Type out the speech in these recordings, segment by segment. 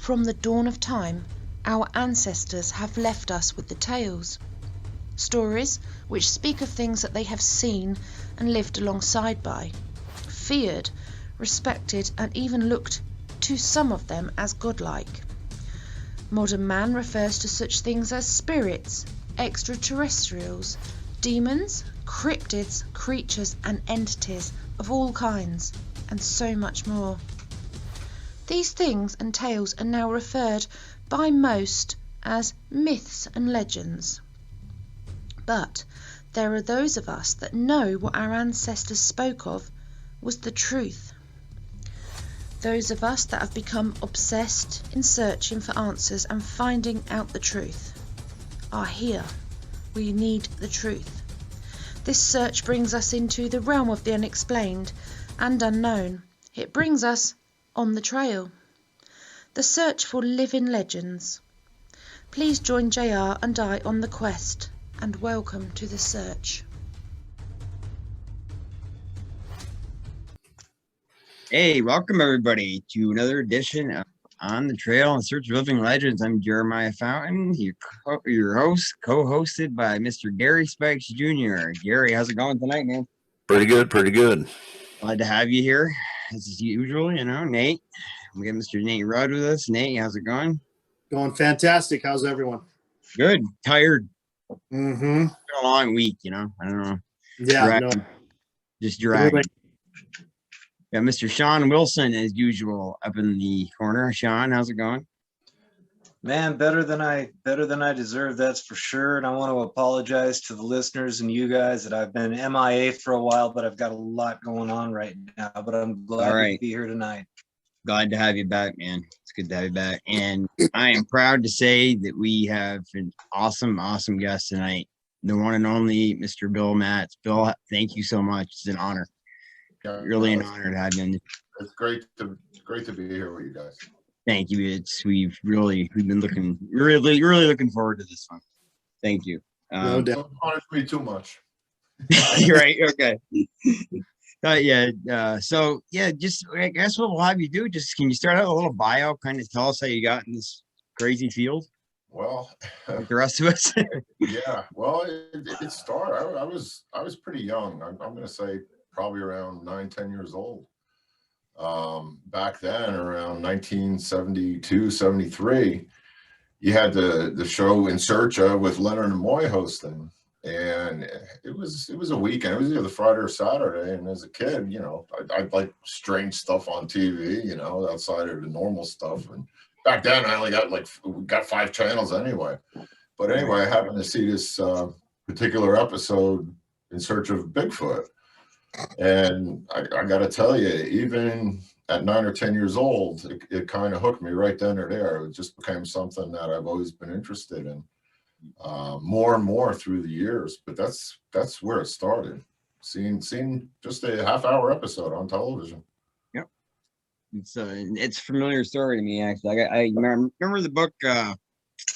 From the dawn of time, our ancestors have left us with the tales. Stories which speak of things that they have seen and lived alongside by, feared, respected, and even looked to some of them as godlike. Modern man refers to such things as spirits, extraterrestrials, demons, cryptids, creatures, and entities of all kinds, and so much more. These things and tales are now referred by most as myths and legends. But there are those of us that know what our ancestors spoke of was the truth. Those of us that have become obsessed in searching for answers and finding out the truth are here. We need the truth. This search brings us into the realm of the unexplained and unknown. It brings us on the trail. The search for living legends. Please join JR and I on the quest, and welcome to the search. Hey, welcome everybody to another edition of On the Trail in Search of Living Legends. I'm Jeremiah Fountain, your host, co-hosted by Mr. Gary Spikes Jr. Gary, how's it going tonight, man? Pretty good, pretty good. Glad to have you here, as usual. Nate. We got Mr. Nate Rudd with us. Nate, how's it going? Going fantastic. How's everyone? Good. Tired. Mm-hmm. It's been a long week, I don't know. Yeah, no. Just dragging. Yeah, Mr. Sean Wilson, as usual, up in the corner. Sean, how's it going? Man, better than I deserve, that's for sure. And I want to apologize to the listeners and you guys that I've been MIA for a while, but I've got a lot going on right now. But I'm glad to be here tonight. Glad to have you back, man. It's good to have you back. And I am proud to say that we have an awesome guest tonight. The one and only Mr. Bill Matz. Bill, thank you so much. It's an honor. Really an honor to have you. It's great to be here with you guys. Thank you. We've been looking really looking forward to this one. Thank you. No doubt. Don't punish me too much. You're right. Okay. Just I guess what we'll have you do, can you start out a little bio, kind of tell us how you got in this crazy field? Well, like the rest of us. Yeah. Well, it started. I was pretty young. I'm going to say probably around 9-10 years old. Back then, around 1972, 73, you had the show In Search Of with Leonard Nimoy hosting. And it was a weekend. It was either Friday or Saturday. And as a kid, I'd like strange stuff on TV, outside of the normal stuff. And back then, I only got 5 channels anyway. But anyway, I happened to see this particular episode, In Search of Bigfoot. And I got to tell you, even at 9 or 10 years old, it kind of hooked me right then or there. It just became something that I've always been interested in. More and more through the years, but that's where it started. Seeing just a half-hour episode on television. Yep, it's a familiar story to me, actually. I remember the book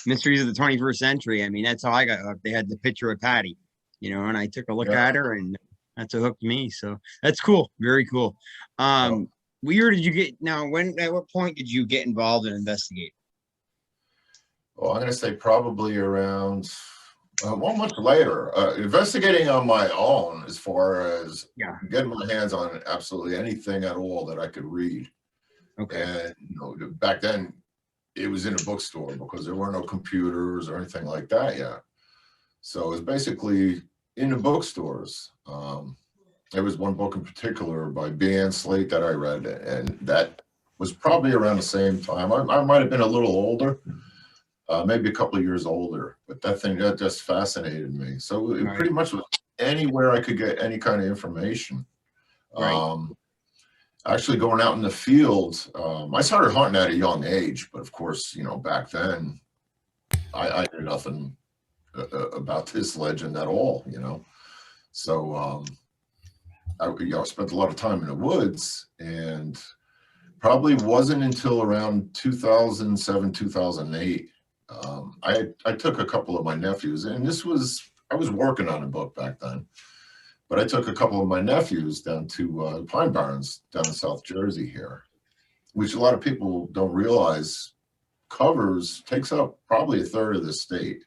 Mysteries of the 21st Century. I mean, that's how I got hooked. They had the picture of Patty, and I took a look at her, and that's what hooked me. So that's cool, very cool. Where did you get now? At what point did you get involved in investigating? Well, I'm going to say probably around, much later. Investigating on my own, as far as getting my hands on absolutely anything at all that I could read. Okay. And back then, it was in a bookstore because there were no computers or anything like that yet. So it was basically in the bookstores. There was one book in particular by B.N. Slate that I read, and that was probably around the same time. I might have been a little older. Maybe a couple of years older, but that just fascinated me. So it pretty much was anywhere I could get any kind of information. Actually going out in the field, I started hunting at a young age, but of course, back then I knew nothing about this legend at all, So I spent a lot of time in the woods, and probably wasn't until around 2007, 2008. I took a couple of my nephews, and I was working on a book back then, but I took a couple of my nephews down to Pine Barrens down in South Jersey here, which a lot of people don't realize takes up probably a third of the state.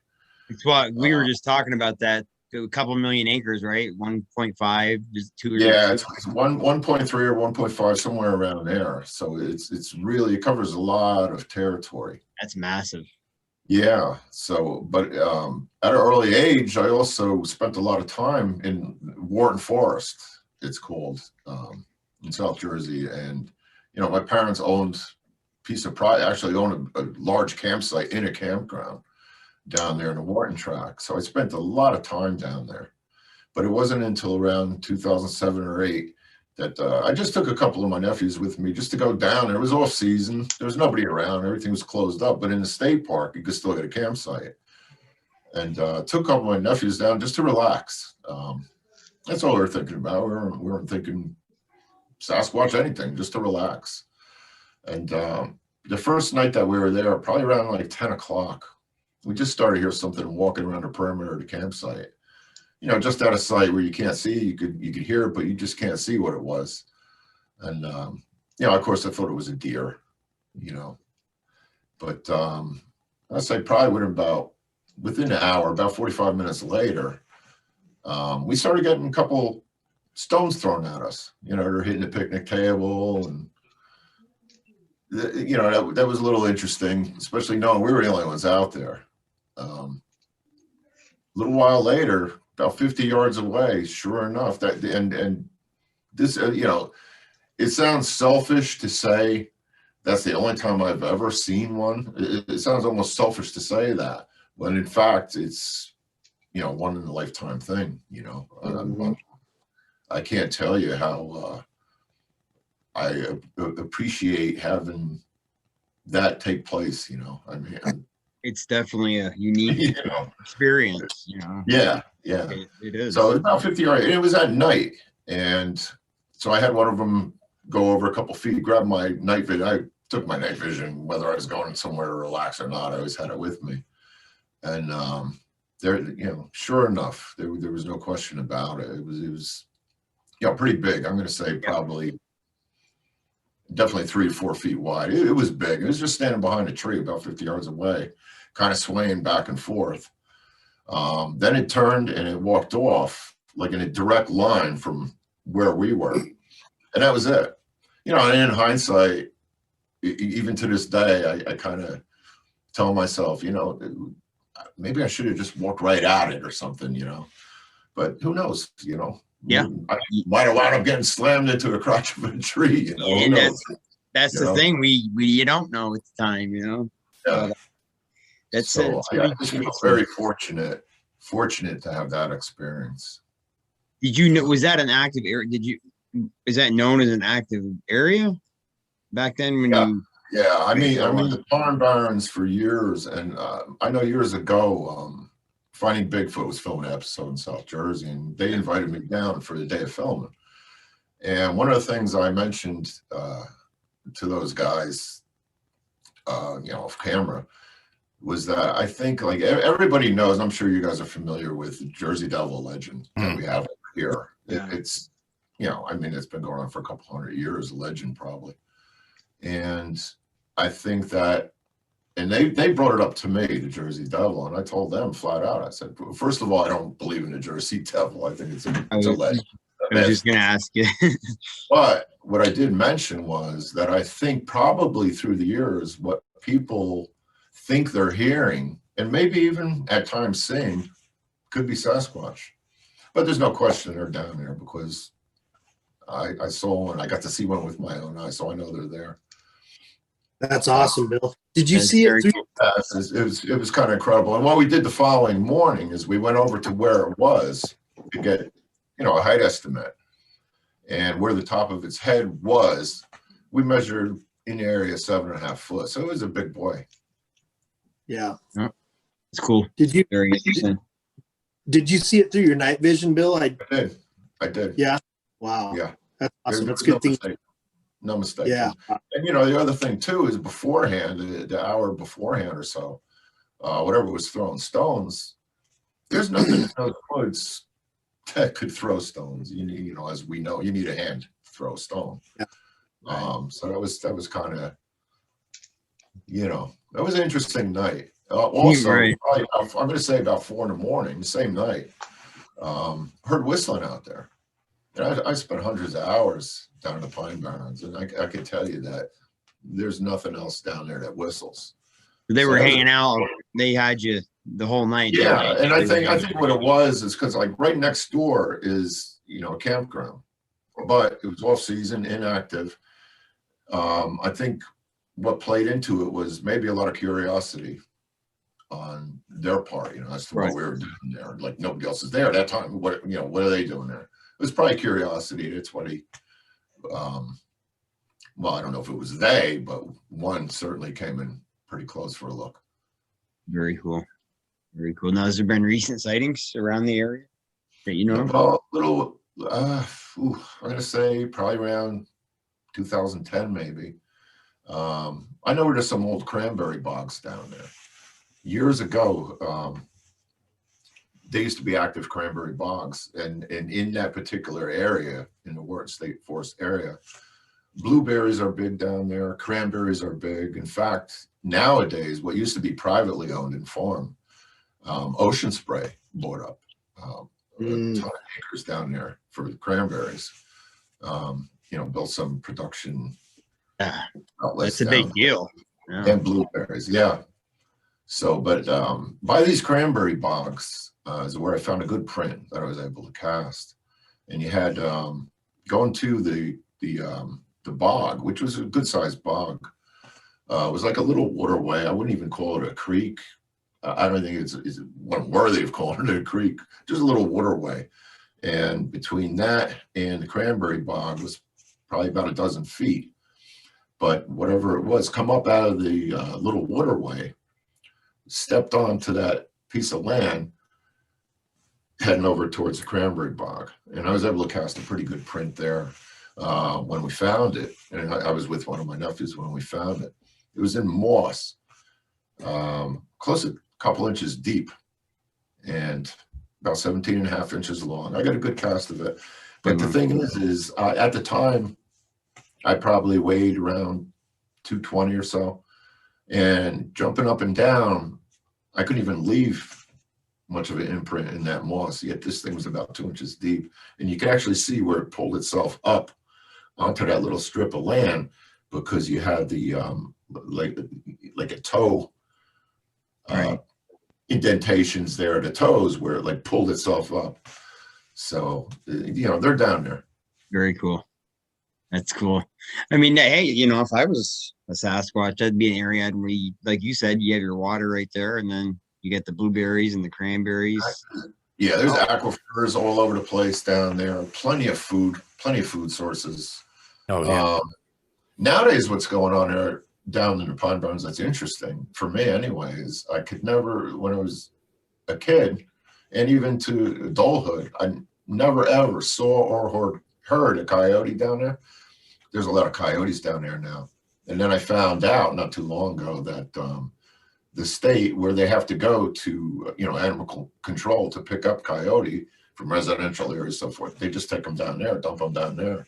It's what we were just talking about, that a couple million acres, right? 1.5, just two. Yeah, it's 1.3 or 1.5, somewhere around there. So it's really, it covers a lot of territory. That's massive. Yeah. So, but at an early age, I also spent a lot of time in Wharton Forest, it's called, in South Jersey. And, you know, my parents owned actually owned a large campsite in a campground down there in the Wharton track. So I spent a lot of time down there. But it wasn't until around 2007 or 8 that I just took a couple of my nephews with me just to go down. It was off season. There was nobody around. Everything was closed up. But in the state park, you could still get a campsite. And took a couple of my nephews down just to relax. That's all we were thinking about. We weren't thinking Sasquatch, anything, just to relax. And the first night that we were there, probably around like 10 o'clock, we just started to hear something walking around the perimeter of the campsite. You know, just out of sight where you can't see, you could hear it, but you just can't see what it was. And, you know, of course, I thought it was a deer, you know. But I'd say probably within an hour, about 45 minutes later, we started getting a couple stones thrown at us. You know, they're hitting the picnic table. And, you know, that was a little interesting, especially knowing we were the only ones out there. A little while later, about 50 yards away, sure enough, that and this, you know, it sounds selfish to say that's the only time I've ever seen one. It sounds almost selfish to say that, when in fact it's, you know, one in a lifetime thing. You know, I can't tell you how I appreciate having that take place. You know, I mean, It's definitely a unique you know, experience, you know. yeah. It is. So it's about 50 yards. It was at night. And so I had one of them go over a couple feet, grab my night vision. I took my night vision, whether I was going somewhere to relax or not. I always had it with me. And there, you know, sure enough, there was no question about it. It was, you know, pretty big. I'm going to say probably definitely 3 to 4 feet wide. It was big. It was just standing behind a tree about 50 yards away, kind of swaying back and forth. Then it turned and it walked off like in a direct line from where we were. And that was it. You know, and in hindsight, even to this day, I kind of tell myself, you know, maybe I should have just walked right at it or something, you know. But who knows, you know. Yeah. I might have wound up getting slammed into the crotch of a tree, you know. And that's the thing. We you don't know at the time, you know. Yeah. That's so it. I just feel very fortunate to have that experience. Did you know, was that an active area? Is that known as an active area back then when you? Yeah, I mean the Pine Barrens for years, and I know years ago, Finding Bigfoot was filming an episode in South Jersey, and they invited me down for the day of filming. And one of the things I mentioned to those guys, you know, off camera, was that I think, like, everybody knows, I'm sure you guys are familiar with the Jersey Devil legend that we have here. Yeah. It's, you know, I mean, it's been going on for a couple hundred years, a legend probably. And I think that, and they brought it up to me, the Jersey Devil, and I told them flat out, I said, first of all, I don't believe in the Jersey Devil. I think it's a legend. I was just going to ask you. But what I did mention was that I think probably through the years, what people think they're hearing, and maybe even at times seeing, could be Sasquatch. But there's no question they're down there, because I saw one. I got to see one with my own eyes, so I know they're there. That's awesome, Bill. Did you see it through? It was kind of incredible. And what we did the following morning is we went over to where it was to get, you know, a height estimate. And where the top of its head was, we measured in the area 7.5 foot. So it was a big boy. Yeah. It's cool. Did you? Very interesting. Did you see it through your night vision, Bill? I did. Yeah. Wow. Yeah. That's awesome. That's There's a good thing. No mistake. Yeah. And you know, the other thing too is beforehand, the hour beforehand or so, whatever was throwing stones, there's nothing in those woods that could throw stones. You know, as we know, you need a hand to throw a stone. Yeah. So that was kind of, you know, That was an interesting night. Also, Right. I'm going to say about 4 in the morning, same night, heard whistling out there. And I spent hundreds of hours down in the Pine Barrens, and I can tell you that there's nothing else down there that whistles. They So were that was hanging out. They had you the whole night. Yeah, and I They were think hanging what it was is because like right next door is a campground, but it was off season, inactive. I think what played into it was maybe a lot of curiosity on their part, as to what we were doing there. Like nobody else is there at that time. What are they doing there? It was probably curiosity. That's what he. Well, I don't know if it was they, but one certainly came in pretty close for a look. Very cool. Very cool. Now, has there been recent sightings around the area that you know? Well, little, I'm gonna say probably around 2010, maybe. I know there's some old cranberry bogs down there. Years ago, there used to be active cranberry bogs, and in that particular area, in the Wharton State Forest area, blueberries are big down there. Cranberries are big. In fact, nowadays, what used to be privately owned and farmed, Ocean Spray bought up a ton of acres down there for the cranberries. Built some production outlets. That's a big deal. Yeah. And blueberries, yeah. So, but by these cranberry bogs is where I found a good print that I was able to cast. And you had going to the bog, which was a good sized bog. It was like a little waterway. I wouldn't even call it a creek. I don't think it's worthy of calling it a creek. Just a little waterway. And between that and the cranberry bog was probably about a dozen feet. But whatever it was, come up out of the little waterway, stepped onto that piece of land, heading over towards the cranberry bog. And I was able to cast a pretty good print there when we found it. And I was with one of my nephews when we found it. It was in moss, close to a couple inches deep and about 17 and a half inches long. I got a good cast of it. But the thing is at the time, I probably weighed around 220 or so. And jumping up and down, I couldn't even leave much of an imprint in that moss. Yet this thing was about 2 inches deep. And you could actually see where it pulled itself up onto that little strip of land because you had the, like a toe indentations there at the toes where it like pulled itself up. So, they're down there. Very cool. That's cool. I mean, hey, if I was a Sasquatch, that'd be an area where, like you said, you have your water right there, and then you get the blueberries and the cranberries. Yeah, there's aquifers all over the place down there. Plenty of food sources. Oh yeah. Nowadays, what's going on there down in the Pine Barrens that's interesting for me, anyway, is I could never, when I was a kid, and even to adulthood, I never ever saw or heard a coyote down there. There's a lot of coyotes down there now. And then I found out not too long ago that the state where they have to go to, animal control to pick up coyote from residential areas, so forth, they just take them down there, dump them down there.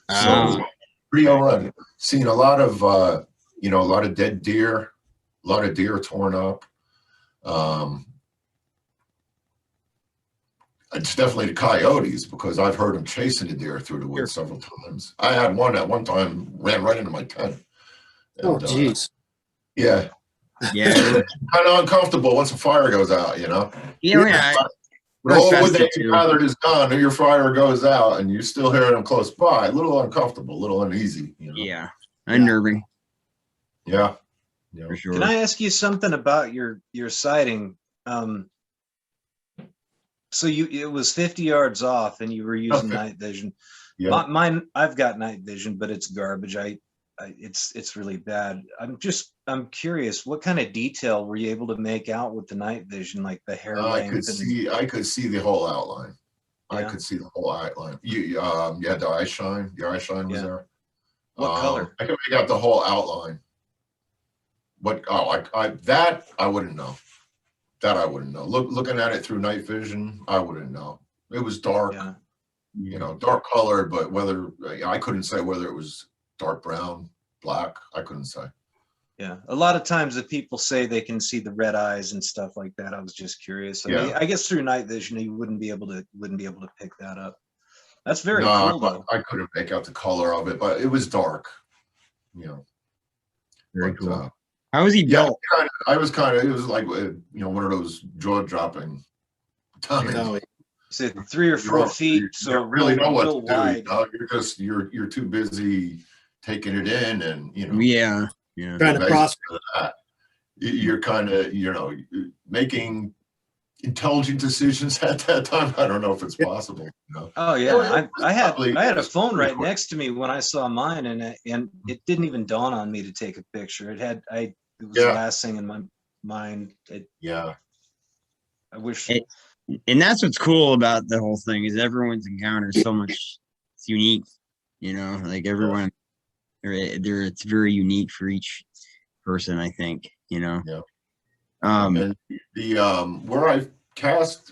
So pretty all right. Seen a lot of, a lot of dead deer, a lot of deer torn up. It's definitely the coyotes because I've heard them chasing the deer through the woods several times. I had one at one time ran right into my tent. Oh, jeez. Yeah. Yeah. Kind of uncomfortable once the fire goes out, Yeah. The whole wood that you gathered is gone, and your fire goes out, and you're still hearing them close by. A little uncomfortable, a little uneasy. Yeah. Unnerving. Yeah. For sure. Can I ask you something about your sighting? So it was 50 yards off, and you were using night vision. Yeah. Mine, I've got night vision, but it's garbage. It's really bad. I'm curious, what kind of detail were you able to make out with the night vision, like the hair length? I could see the whole outline. Yeah. I could see the whole outline. You had the eye shine. Your eye shine was there. What color? I could make out the whole outline. That I wouldn't know. That I wouldn't know. Looking at it through night vision, I wouldn't know. It was dark, dark color, but I couldn't say whether it was dark brown, black. I couldn't say. Yeah, a lot of times the people say they can see the red eyes and stuff like that. I was just curious. I mean, I guess through night vision you wouldn't be able to pick that up. That's very cool, though. I couldn't make out the color of it, but it was dark. You know, very cool. How was he built? I was kind of. It was like one of those jaw-dropping times. So 3 or 4 feet. So you don't really know what to wide. do. You're too busy taking it in, and Yeah. Trying to process that. You're kind of making intelligent decisions at that time. I don't know if it's possible. Oh yeah, I had a phone right next to me when I saw mine, and it didn't even dawn on me to take a picture. It was the last thing in my mind. I wish. And that's what's cool about the whole thing is everyone's encounter is so much. It's unique, like everyone. It's very unique for each person, I think. And the where I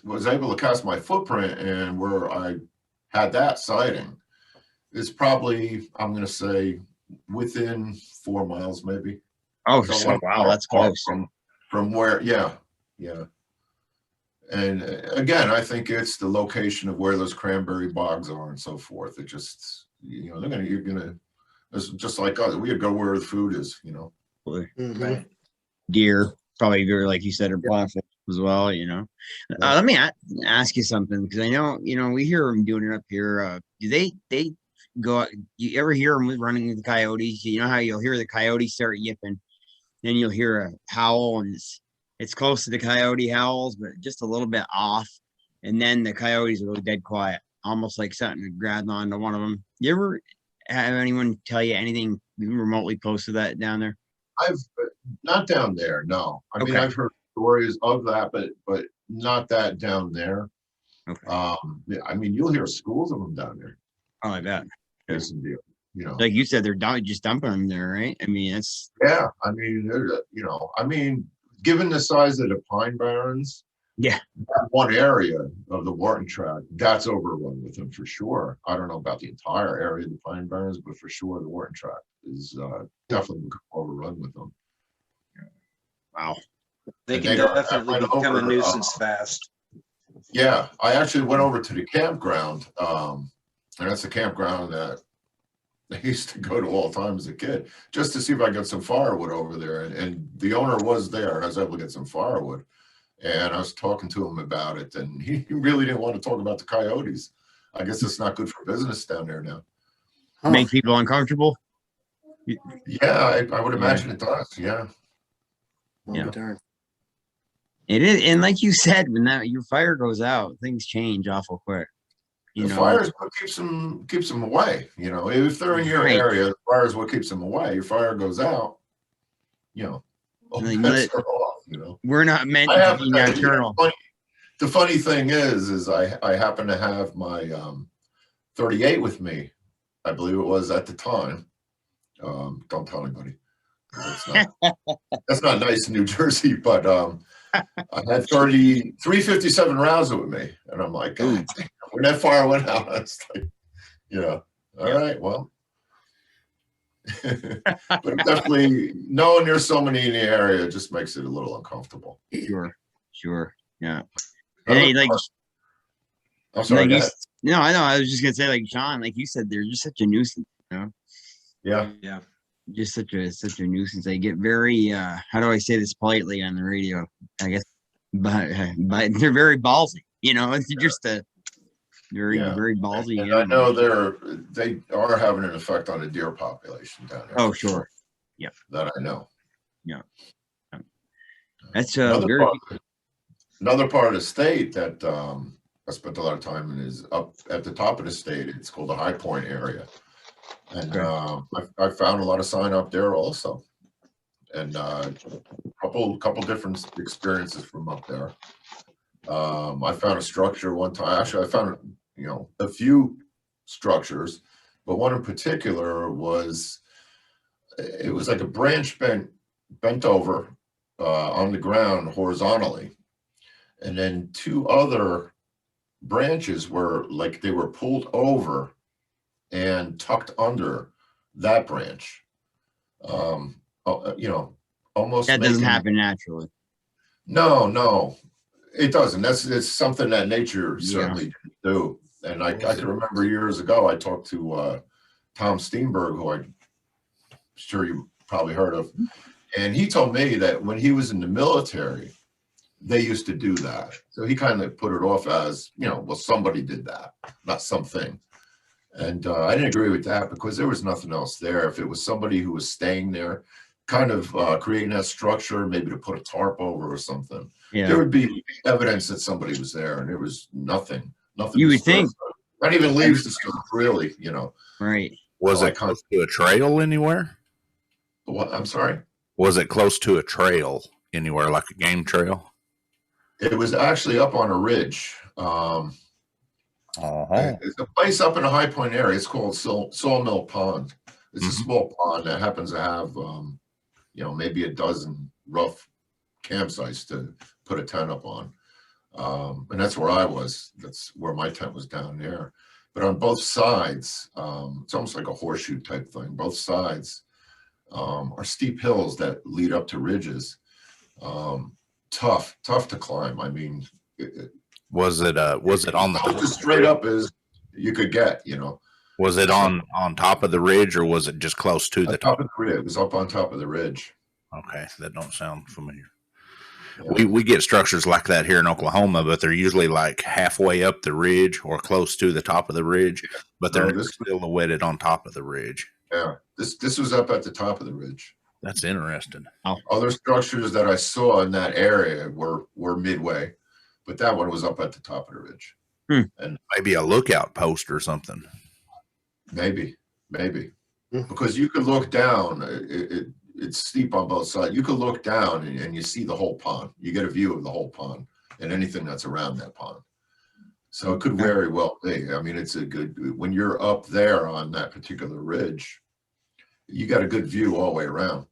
was able to cast my footprint and where I had that sighting is probably, I'm going to say, within 4 miles, maybe. Oh, wow, that's close. From where, yeah. And again, I think it's the location of where those cranberry bogs are and so forth. It just, you're gonna. It's just like us. We go where the food is, Right. Deer, probably very, like you said, are plentiful as well, Let me ask you something, because I know, we hear them doing it up here. Do they go, you ever hear them running with the coyotes? You know how you'll hear the coyotes start yipping, then you'll hear a howl, and it's close to the coyote howls, but just a little bit off. And then the coyotes will go dead quiet, almost like something grabbed onto one of them. You ever have anyone tell you anything remotely close to that down there? I've not down there. No, I mean, I've heard stories of that, but not that down there. Okay. I mean, you'll hear schools of them down there. Oh, I bet. Like you said, they're just dumping them there, right? I mean, it's I mean, given the size of the Pine Barrens, that one area of the Wharton Tract, that's overrun with them for sure. I don't know about the entire area of the Pine Barrens, but for sure the Wharton Tract is definitely overrun with them. Wow. They can definitely become a nuisance fast. Yeah, I actually went over to the campground, and that's the campground that I used to go to all the time as a kid, just to see if I got some firewood over there. And the owner was there, and I was able to get some firewood. And I was talking to him about it, and he really didn't want to talk about the coyotes. I guess it's not good for business down there now. Make people uncomfortable? Yeah, I would imagine it does. Yeah. It is, and like you said, when your fire goes out, things change awful quick. The fire is what keeps them away. If they're in your area, the fire is what keeps them away. Your fire goes out, we're not meant to be nocturnal. The funny thing is I happen to have my 38 with me. I believe it was at the time. Don't tell anybody. That's not nice in New Jersey, but I had 357 rounds with me, and I'm like, God, when that fire went out, I was like, all right, well. But definitely knowing there's so many in the area just makes it a little uncomfortable. Sure. Yeah. Hey, I'm sorry. No, I know. I was just gonna say, like Sean, like you said, they're just such a nuisance, Yeah. Just such a nuisance. They get very how do I say this politely on the radio? I guess, but they're very ballsy. It's just a very ballsy. And I know they are having an effect on the deer population down there. Oh, sure. Yeah. That I know. Yeah. That's another part of the state that I spent a lot of time in is up at the top of the state. It's called the High Point area. And I found a lot of sign up there also. And a couple different experiences from up there. I found a structure one time. Actually, I found a few structures, but one in particular was like a branch bent over on the ground horizontally, and then 2 other branches were like they were pulled over and tucked under that branch. almost That doesn't making- happen naturally. No, it doesn't. It's something that nature Yeah. certainly didn't do. And I can remember years ago, I talked to Tom Steenberg, who I'm sure you probably heard of. And he told me that when he was in the military, they used to do that. So he kind of put it off as, well, somebody did that, not something. And I didn't agree with that because there was nothing else there. If it was somebody who was staying there, kind of creating that structure, maybe to put a tarp over or something, there would be evidence that somebody was there, and there was nothing. You would think. Not even leaves disturbed, really, Right. Was it close to a trail anywhere? What? I'm sorry? Was it close to a trail anywhere, like a game trail? It was actually up on a ridge. It's a place up in a High Point area. It's called Sawmill Pond. It's a small pond that happens to have, maybe a dozen rough campsites to put a tent up on. And that's where I was. That's where my tent was, down there. But on both sides, it's almost like a horseshoe type thing. Both sides are steep hills that lead up to ridges. Tough to climb. I mean, was it on the straight up as you could get, Was it on top of the ridge, or was it just close to the top of the ridge? It was up on top of the ridge. Okay, that don't sound familiar. Yeah. We get structures like that here in Oklahoma, but they're usually like halfway up the ridge or close to the top of the ridge, but they're still silhouetted on top of the ridge. Yeah, this was up at the top of the ridge. That's interesting. Other structures that I saw in that area were midway, but that one was up at the top of the ridge. And maybe a lookout post or something. Maybe, because you could look down. It's steep on both sides. You could look down and you see the whole pond. You get a view of the whole pond and anything that's around that pond. So it could very well be. I mean, it's a good, when you're up there on that particular ridge, you got a good view all the way around.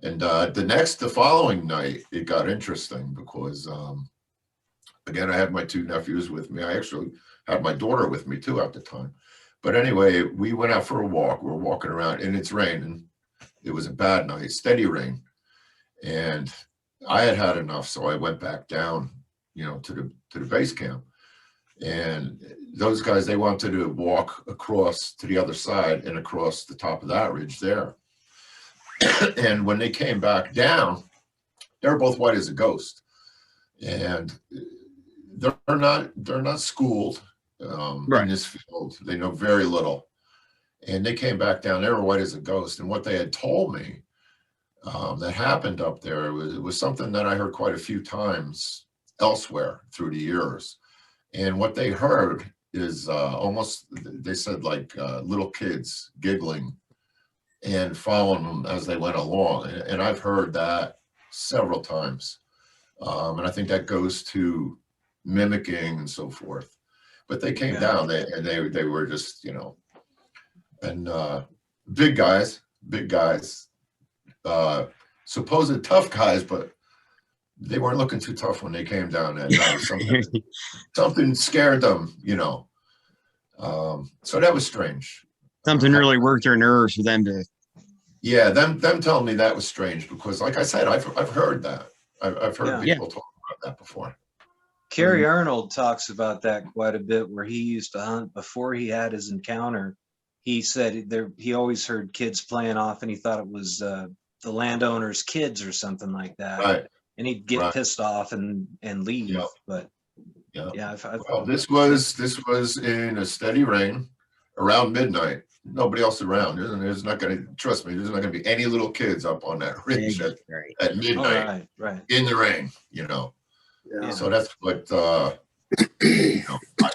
And the following night, it got interesting because, again, I had my two nephews with me. I actually had my daughter with me too at the time. But anyway, we went out for a walk. We're walking around and it's raining. It was a bad night, steady rain. And I had enough. So I went back down, to the base camp. And those guys, they wanted to walk across to the other side and across the top of that ridge there. And when they came back down, they were both white as a ghost. And they're not schooled in this field. They know very little. And they came back down, they were white as a ghost. And what they had told me that happened up there was something that I heard quite a few times elsewhere through the years. And what they heard is almost, they said, like little kids giggling and following them as they went along. And I've heard that several times. And I think that goes to mimicking and so forth. But they came down and they were just, and big guys, supposed tough guys, but they weren't looking too tough when they came down that night. Something scared them, so that was strange. Something really worked their nerves for them to. Yeah, them telling me that was strange because, like I said, I've heard that. I've heard people talk about that before. Kerry Arnold talks about that quite a bit, where he used to hunt before he had his encounter. He said he always heard kids playing off, and he thought it was the landowner's kids or something like that. Right. And he'd get pissed off and leave. Yep. But well, this was in a steady rain around midnight. Nobody else around. There's not going to, trust me, there's not going to be any little kids up on that ridge at midnight in the rain. Yeah. So that's what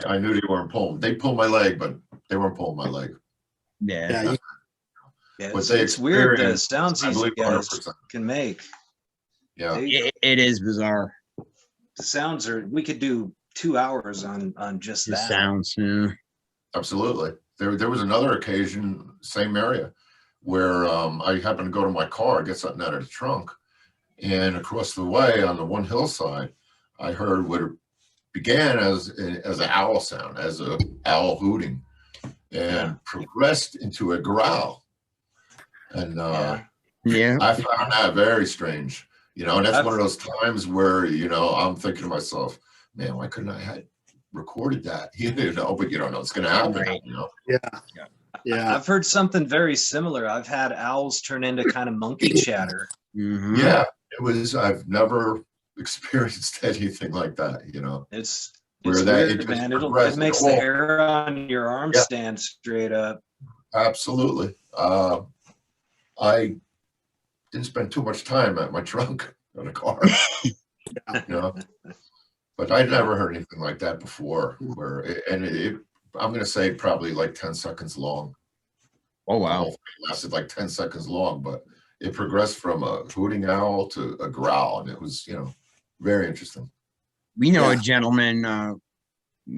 I knew they weren't pulling. They pulled my leg, but they weren't pulling my leg. Yeah. It's weird the sounds these guys 100%. can make. Yeah, It is bizarre. The sounds we could do 2 hours on just The that. sounds. Yeah. absolutely. There was another occasion, same area, where I happened to go to my car, get something out of the trunk, and across the way on the one hillside, I heard what began as an owl sound, as a owl hooting, and progressed into a growl. And Yeah. I found that very strange, you know, and that's one of those times where, you know, I'm thinking to myself, man, why couldn't I have recorded that? You know, but you don't know it's going to happen, Right. you know? Yeah. I've heard something very similar. I've had owls turn into kind of monkey chatter. Mhm. Yeah, I've never experienced anything like that, you know? It's Where that weird, just man. It progressed. makes the hair on your arm Yeah. stand straight up. Absolutely. I didn't spend too much time at my trunk on a car, you know, but I'd never heard anything like that before. I'm going to say probably like 10 seconds long. Oh, The wow. whole thing lasted like 10 seconds long, but it progressed from a hooting owl to a growl, and it was, you know, very interesting. We know a Yeah. gentleman,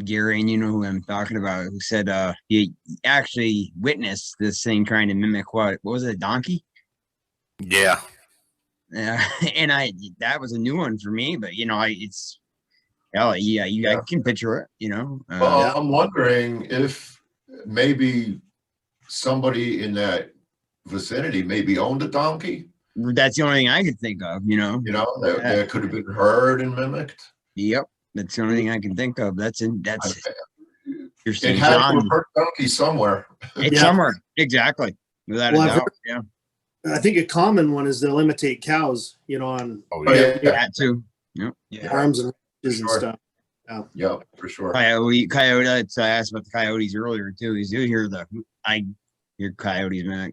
Gary, and you know who I'm talking about, who said he actually witnessed this thing trying to mimic what was it, a donkey? Yeah. Yeah, and that was a new one for me, but you know, it's hell, yeah, I can picture it, you know. Well, I'm wondering if maybe somebody in that vicinity maybe owned a donkey, That's the only thing I could think of, you know. you know, that could have been heard and mimicked. Yep, that's the only thing I can think of. That's It interesting. had to John, have heard donkey somewhere. it's somewhere exactly, without Well, a I've doubt. Yeah, I think a common one is they'll imitate cows, you know, on Oh, Oh, yeah. yeah, that too. Yeah. arms and ridges and Sure. stuff. yeah, for sure. Coyote. I asked about the coyotes earlier too. Is you hear I hear coyotes, man.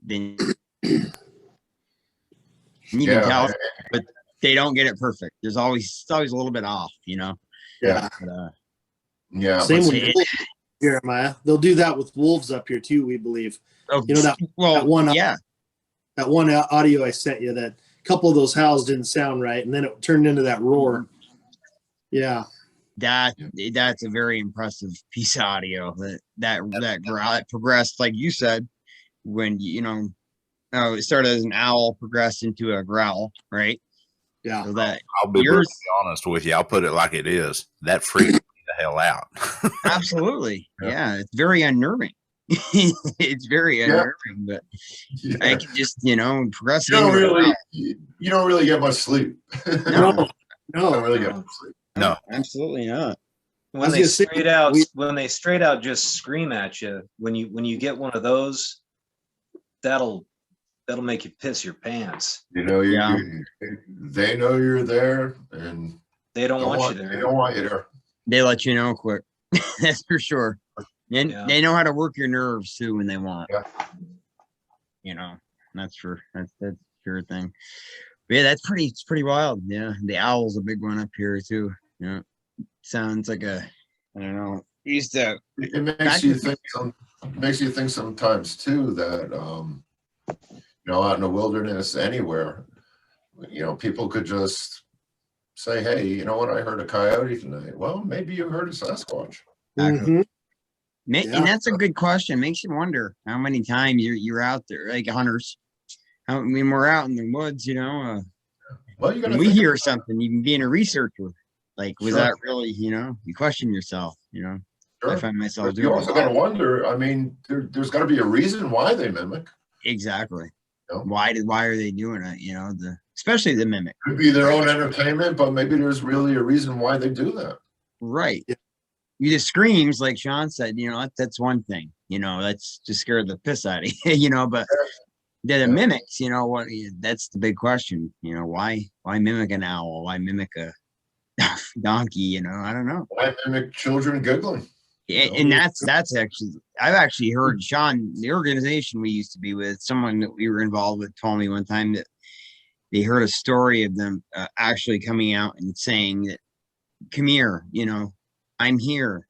Then you can tell, but they don't get it perfect. It's always a little bit off, you know. Yeah. But, Yeah, Same but with wolves, Jeremiah. They'll do that with wolves up here too, we believe. oh, You know that one yeah, that one audio I sent you, that a couple of those howls didn't sound right, and then it turned into that roar. Yeah. that's a very impressive piece of audio. That growl, it progressed like you said when you know. Oh, it started as an owl, progressed into a growl, right? Yeah. So that I'll be yours, brutally honest with you. I'll put it like it is. That freaks me the hell out. absolutely, Yeah. yeah, it's very unnerving. It's very unnerving, but I can just progress. You don't really get much sleep. No. Don't really get much sleep. No. Absolutely not. When they straight out just scream at you, when you get one of those, that'll make you piss your pants. You know, they know you're there, and they don't want you there. They don't want you there. They let you know quick. That's for sure. And they know how to work your nerves too when they want. Yeah. You know, that's sure thing. But yeah, it's pretty wild. Yeah, the owl's a big one up here too. Yeah, sounds like I don't know. It makes you think sometimes too that out in the wilderness anywhere, people could just say, hey, you know what, I heard a coyote tonight. Well, maybe you heard a Sasquatch. Mm-hmm. And that's a good question. Makes you wonder how many times you're out there, like hunters. When we're out in the woods, well, you we hear something, even being a researcher, like, was Sure. that really, you question yourself, Sure. I find myself But doing you also got to wonder, I mean, there's got to be a reason why they mimic. exactly. Yep. Why are they doing it? Especially the mimic. Could be their own entertainment, but maybe there's really a reason why they do that. Right. Yeah. You just screams, like Sean said, that's one thing, that's just scared the piss out of you, but the mimics, what, that's the big question, why mimic an owl? Why mimic a donkey? I don't know. Why mimic children giggling? And that's actually, I've actually heard Sean, the organization we used to be with, someone that we were involved with told me one time that they heard a story of them actually coming out and saying that, come here, I'm here.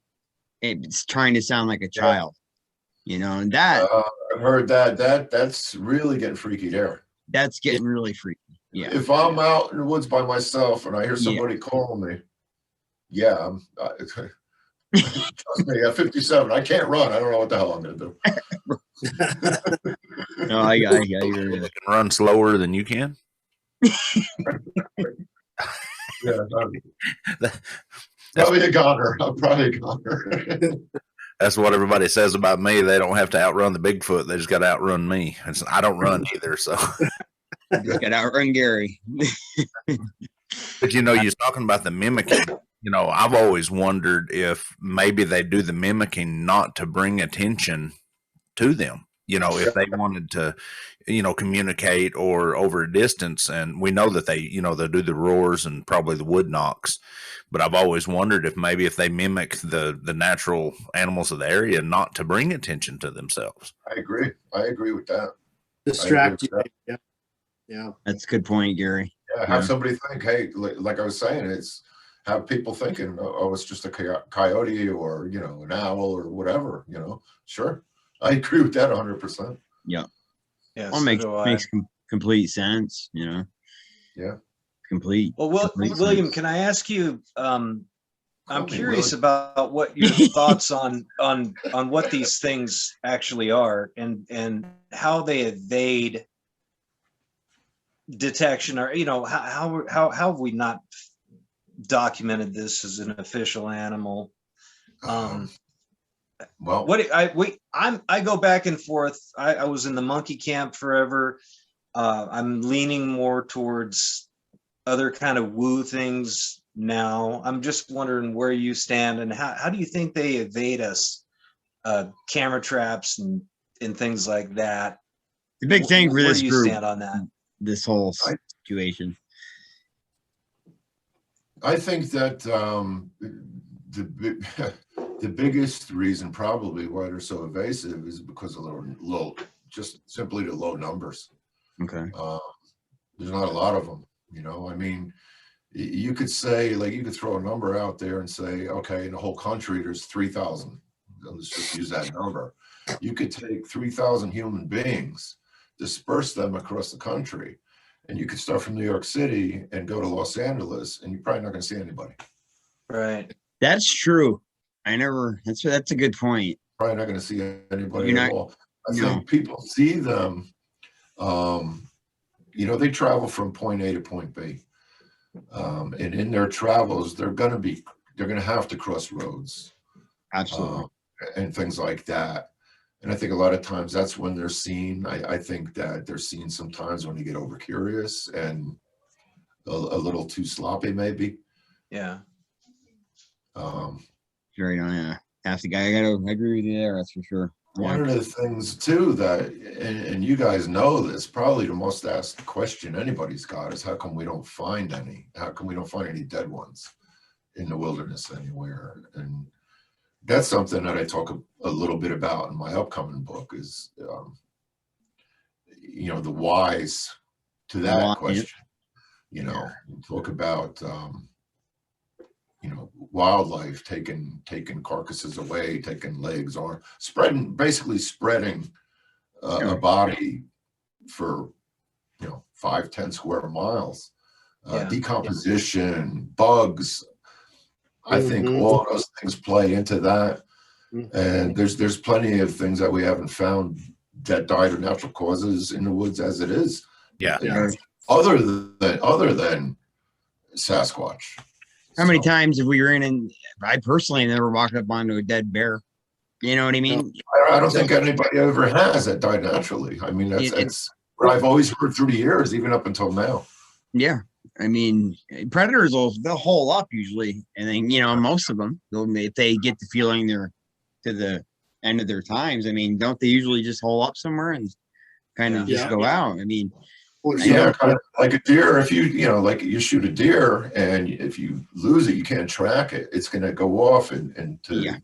It's trying to sound like a child, and that I've heard that's really getting freaky there. That's getting really freaky. Yeah. If I'm out in the woods by myself and I hear somebody calling me, trust me, at 57, I can't run. I don't know what the hell I'm going to do. No, I can run slower than you can. Yeah, probably a goner. I'm probably a goner. That's what everybody says about me. They don't have to outrun the Bigfoot. They just got to outrun me. I don't run either. So, Just got to outrun Gary. but you're talking about the mimicking. I've always wondered if maybe they do the mimicking not to bring attention to them. If they wanted to, communicate or over a distance, and we know that they do the roars and probably the wood knocks. But I've always wondered if they mimic the natural animals of the area not to bring attention to themselves. I agree with that. Distract you. Yeah. That's a good point, Gary. Yeah, have somebody think, hey, like I was saying, it's have people thinking, oh, it's just a coyote or, an owl or whatever, Sure. I agree with that 100%. Yeah. Yeah. Well, makes complete sense, Yeah. Complete. Well, complete William, sense. can I ask you, I'm curious Willie. about what your thoughts on what these things actually are and how they evade detection, or how have we not documented this as an official animal? Well, I go back and forth. I was in the monkey camp forever. I'm leaning more towards other kind of woo things now. I'm just wondering where you stand and how do you think they evade us? Camera traps and things like that. The big thing for Where this do you group, stand on that? this whole situation. I think that the biggest reason probably why they're so evasive is because of low, just simply the low numbers. Okay. There's not a lot of them, I mean, you could say, like, you could throw a number out there and say, okay, in the whole country, there's 3,000. Let's just use that number. You could take 3,000 human beings, disperse them across the country, and you could start from New York City and go to Los Angeles, and you're probably not going to see anybody. Right. That's true. That's a good point. Probably not going to see anybody at all. I think people see them, they travel from point A to point B. And in their travels, they're going to have to cross roads. Absolutely. And things like that. And I think a lot of times that's when they're seen. I think that they're seen sometimes when they get over curious and a little too sloppy, maybe. Yeah. Right on. Yeah. I agree with you there. That's for sure. One of the things too that, and you guys know this, probably the most asked question anybody's got is how come we don't find any? How come we don't find any dead ones in the wilderness anywhere? And that's something that I talk a little bit about in my upcoming book is, the whys to that question. Talk about, wildlife taking carcasses away, taking legs, or basically spreading a body for 5-10 square miles. Decomposition, bugs. I think all of those things play into that. And there's plenty of things that we haven't found that died of natural causes in the woods as it is. Yeah. Other than Sasquatch. How many times have we ran in? I personally never walked up onto a dead bear. You know what I mean? I don't think anybody ever has that died naturally. I mean, that's what I've always heard through the years, even up until now. Yeah. I mean, predators they'll hole up usually. And then, most of them, if they get the feeling they're to the end of their times, I mean, don't they usually just hole up somewhere and kind of just go out? I mean, kind of like a deer. If like you shoot a deer and if you lose it, you can't track it. It's going to go off into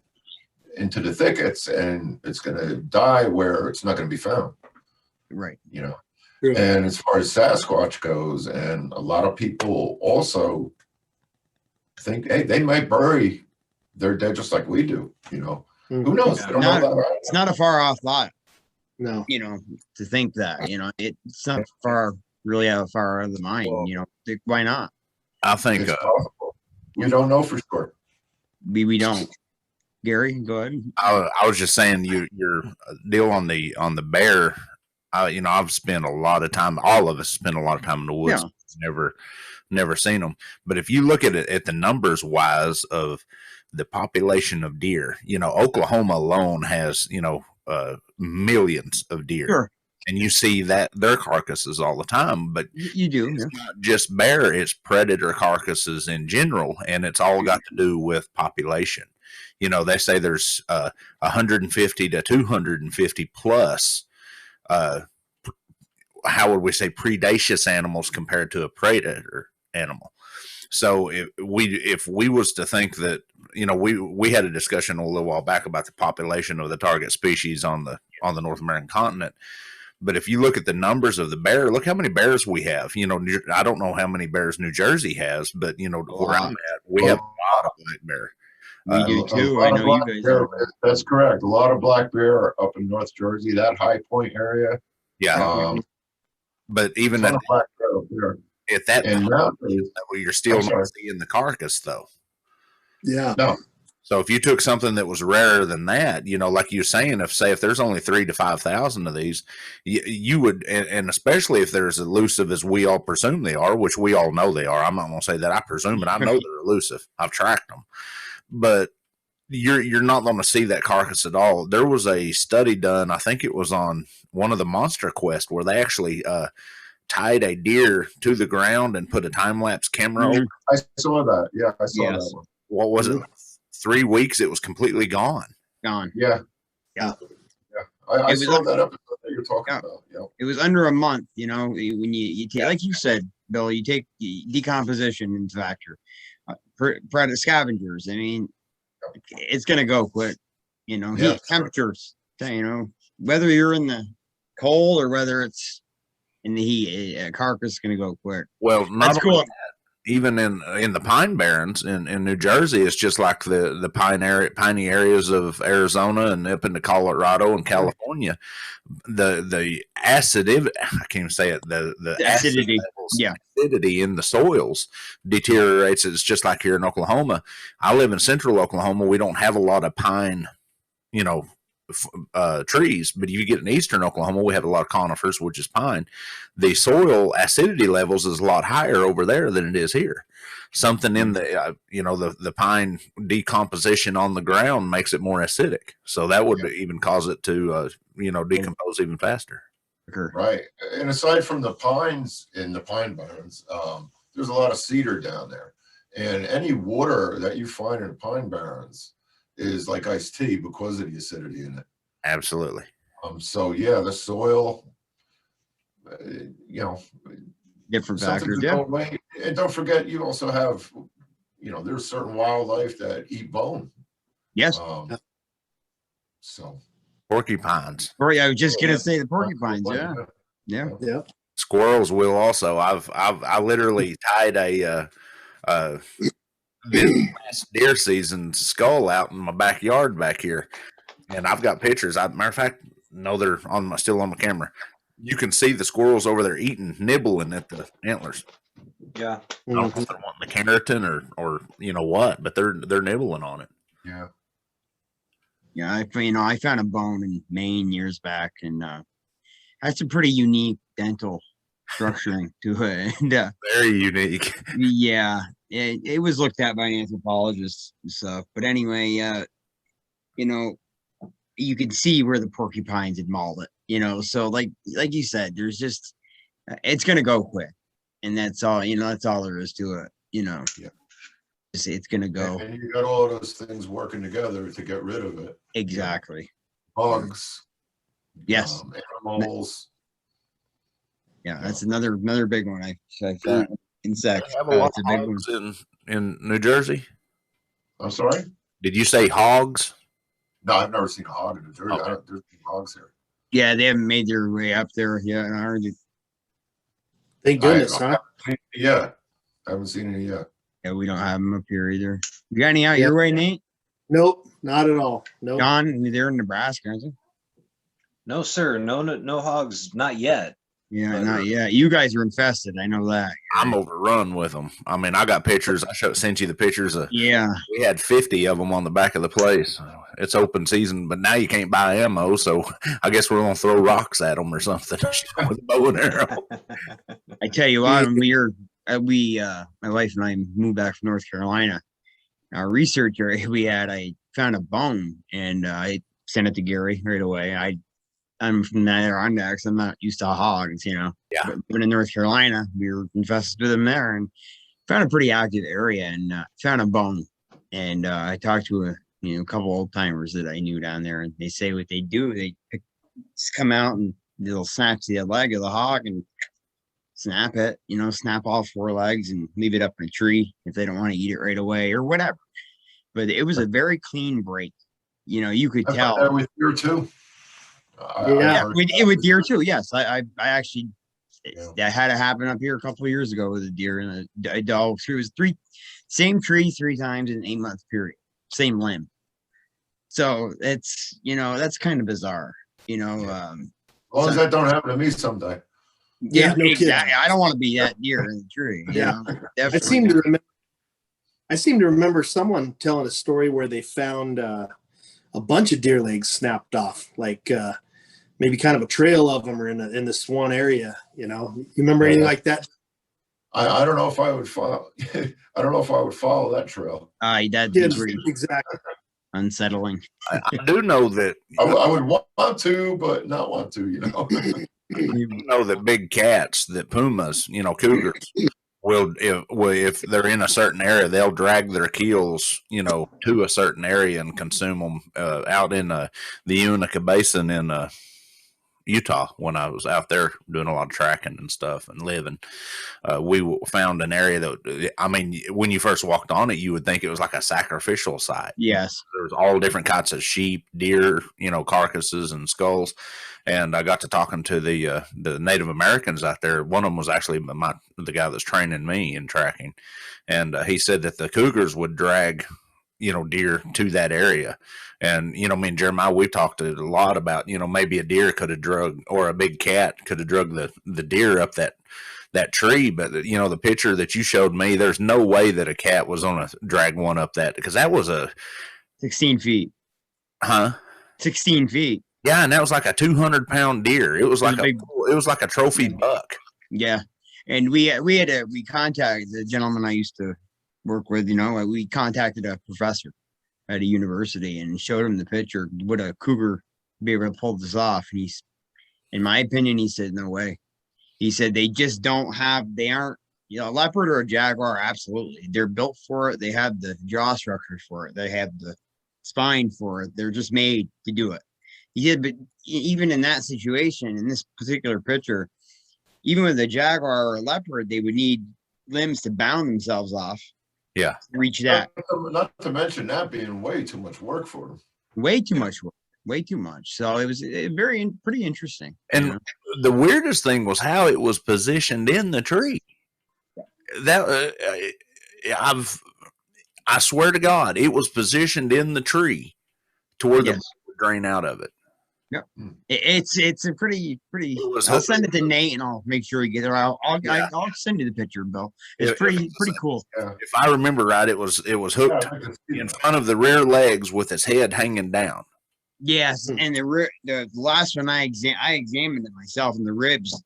the thickets and it's going to die where it's not going to be found. Right. And as far as Sasquatch goes, and a lot of people also think, hey, they might bury their dead just like we do. Who knows? It's not a far off thought. No. To think that, it's not really out of the mind, why not? I think it's possible. We don't know for sure. We don't. Gary, go ahead. I was just saying your deal on the bear. I've spent a lot of time. All of us spend a lot of time in the woods. Yeah. Never seen them. But if you look at it at the numbers wise of the population of deer. Oklahoma alone has, millions of deer. Sure. And you see that their carcasses all the time, but You do. it's not just bear, it's predator carcasses in general, and it's all got to do with population. They say there's 150 to 250 plus, how would we say, predaceous animals compared to a predator animal. So if we was to think that, we had a discussion a little while back about the population of the target species on the North American continent. But if you look at the numbers of the bear, look how many bears we have. I don't know how many bears New Jersey has, but where I'm at, we have a lot of black bear. We do too. I know you guys. That's correct. A lot of black bear up in North Jersey, that High Point area. Yeah. But even at black bear up there. At that And you're still not seeing the carcass, though. Yeah. No. So if you took something that was rarer than that, like you're saying, if there's only 3,000 to 5,000 of these, you would, and especially if they're as elusive as we all presume they are, which we all know they are. I'm not going to say that I presume, but I know they're elusive. I've tracked them, but you're not going to see that carcass at all. There was a study done, I think it was on one of the Monster Quest, where they actually tied a deer to the ground and put a time-lapse camera over. I saw that. Yeah, I saw that one. What was it? 3 weeks, it was completely gone. Yeah. I saw that episode that you're talking about. Yeah. It was under a month, when you take, like you said, Bill, you take decomposition into factor. Predator scavengers. I mean, it's going to go quick, heat temperatures, whether you're in the cold or whether it's in the heat, a carcass is going to go quick. Well, not cool. Even in the Pine Barrens in New Jersey, it's just like the piney areas of Arizona and up into Colorado and California. The acidity, I can't even say it. The acidity, acidity in the soils deteriorates. It's just like here in Oklahoma. I live in central Oklahoma. We don't have a lot of pine, trees, but if you get in eastern Oklahoma, we have a lot of conifers, which is pine. The soil acidity levels is a lot higher over there than it is here. Something in the the pine decomposition on the ground makes it more acidic, so that would even cause it to decompose even faster. Right, and aside from the pines in the Pine Barrens, there's a lot of cedar down there, and any water that you find in the Pine Barrens is like iced tea because of the acidity in it. Absolutely. So yeah, the soil, different factors. Yeah. And don't forget, you also have, there's certain wildlife that eat bone. Yes. So porcupines. I was just gonna say the porcupines. Yeah. Squirrels will also. I literally tied a last deer season skull out in my backyard back here, and I've got pictures. Matter of fact, no, they're still on my camera. You can see the squirrels over there nibbling at the antlers. Yeah, I don't know if they're wanting the keratin or what, but they're nibbling on it. Yeah. I found a bone in Maine years back, and that's a pretty unique dental structuring to it. And, very unique. Yeah. It was looked at by an anthropologist and stuff, but anyway, you could see where the porcupines had mauled it, so like you said, there's just, it's going to go quick, and that's all, that's all there is to it, it's going to go. And you got all those things working together to get rid of it. Exactly. Bugs. Yes. Animals. Yeah, that's another big one. I found. Insects. Have a lot of hogs in New Jersey. I'm sorry? Did you say hogs? No, I've never seen a hog in New Jersey. Okay. There's hogs here. Yeah, they haven't made their way up there yet. Thank goodness, huh? Yeah, I haven't seen any yet. Yeah, we don't have them up here either. You got any out your way, Nate? Nope, not at all. Nope. John, they're in Nebraska, aren't you? No, sir. No hogs, not yet. Yeah, not yet. You guys are infested. I know that. I'm overrun with them. I mean, I got pictures. Sent you the pictures of. Yeah. We had 50 of them on the back of the place. It's open season, but now you can't buy ammo, so I guess we're gonna throw rocks at them or something with a bow and arrow. I tell you what, my wife and I moved back from North Carolina, our research area we had, I found a bone and I sent it to Gary right away. I'm from the Adirondacks. I'm not used to hogs, you know. Yeah. But living in North Carolina, we were infested with them there, and found a pretty active area and found a bone. And I talked to a couple old timers that I knew down there, and they say what they do. They just come out and they'll snatch the leg of the hog and snap it, snap all four legs and leave it up in a tree if they don't want to eat it right away or whatever. But it was a very clean break. You could I've tell. done that with deer too. Yeah. With deer too. Yes, I actually Yeah. that had it happen up here a couple of years ago with a deer and a dog. It was same tree 3 times in an 8-month period, same limb. So it's that's kind of bizarre. As long as that don't happen to me someday. Yeah, no kidding. exactly. I don't want to be that deer in the tree. Yeah. Definitely. I seem to remember someone telling a story where they found a bunch of deer legs snapped off, like maybe kind of a trail of them, or in this one area. You remember anything like that? I don't know if I would follow. I don't know if I would follow that trail. That'd Yeah, be pretty exactly. unsettling. I do know that I would want to, but not want to. that big cats, that pumas, cougars, will if they're in a certain area, they'll drag their keels, to a certain area and consume them. Out in the Uinta Basin in Utah, when I was out there doing a lot of tracking and stuff and living, we found an area that, I mean, when you first walked on it, you would think it was like a sacrificial site. Yes. There was all different kinds of sheep, deer, carcasses and skulls. And I got to talking to the Native Americans out there. One of them was actually the guy that's training me in tracking. And he said that the cougars would drag, deer to that area. And, me and Jeremiah, we talked a lot about, maybe a deer could have drug, or a big cat could have drug the deer up that tree. But, the picture that you showed me, there's no way that a cat was on drag one up that, because that was 16 feet. Huh? 16 feet. Yeah, and that was like a 200-pound deer. It was like a trophy buck. Yeah, and we contacted the gentleman I used to work with. We contacted a professor at a university and showed him the picture. Would a cougar be able to pull this off? And in my opinion, he said no way. He said they just don't have. They aren't. A leopard or a jaguar, absolutely. They're built for it. They have the jaw structures for it. They have the spine for it. They're just made to do it. He said, but even in that situation, in this particular picture, even with a jaguar or a leopard, they would need limbs to bound themselves off. Yeah. To reach that. Not to mention that being way too much work for them. Way too much work. Way too much. So it was pretty interesting. And the weirdest thing was how it was positioned in the tree. That I swear to God, it was positioned in the tree to where the blood would drain out of it. Yeah, it's a pretty. I'll send it to Nate and I'll make sure he gets it. I'll send you the picture, Bill. It's pretty cool. Yeah. If I remember right, it was hooked in front of the rear legs with its head hanging down. Yes, and the last one I examined it myself, and the ribs.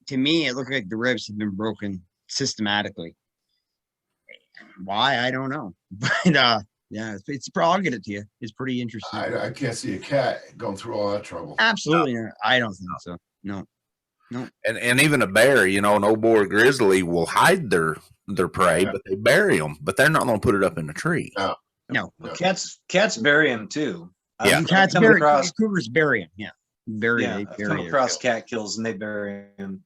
To me, it looked like the ribs had been broken systematically. Why, I don't know, but yeah, I'll get it to you. It's pretty interesting. I can't see a cat going through all that trouble. Absolutely not. I don't think so. No. And even a bear, an old boy grizzly will hide their prey, but they bury them. But they're not going to put it up in a tree. No. Well, cats bury them too. Yeah. Cats bury. Cougars bury them. Yeah. I've come across cat kills and they bury them.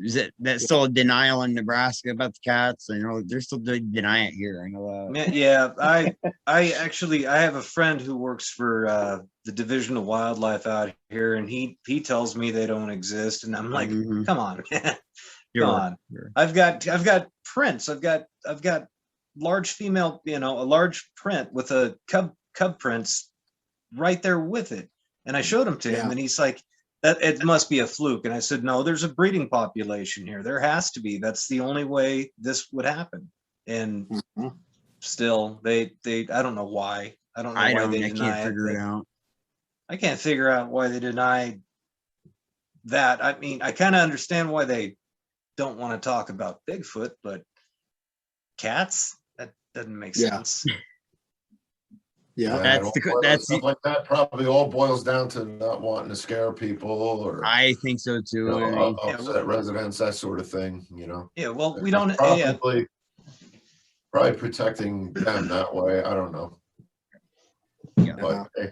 Is that's still a denial in Nebraska about the cats? I know they're still deny it here. I know that. Yeah, I have a friend who works for the Division of Wildlife out here, and he tells me they don't exist, and I'm like, come on, man. Come on. Sure. I've got prints. I've got large female, a large print with a cub prints right there with it, and I showed him to him, and he's like, that it must be a fluke. And I said, no, there's a breeding population here. There has to be. That's the only way this would happen. And still, they I don't know why. I don't know why they deny it. I can't figure out why they deny that. I mean, I kind of understand why they don't want to talk about Bigfoot, but cats, Doesn't make Yeah. sense. Yeah. That's stuff like that probably all boils down to not wanting to scare people or I think so too. you know, I mean, upset residents, that sort of thing. You know, Yeah, well, we don't. probably protecting them that way. I don't know, yeah, but hey,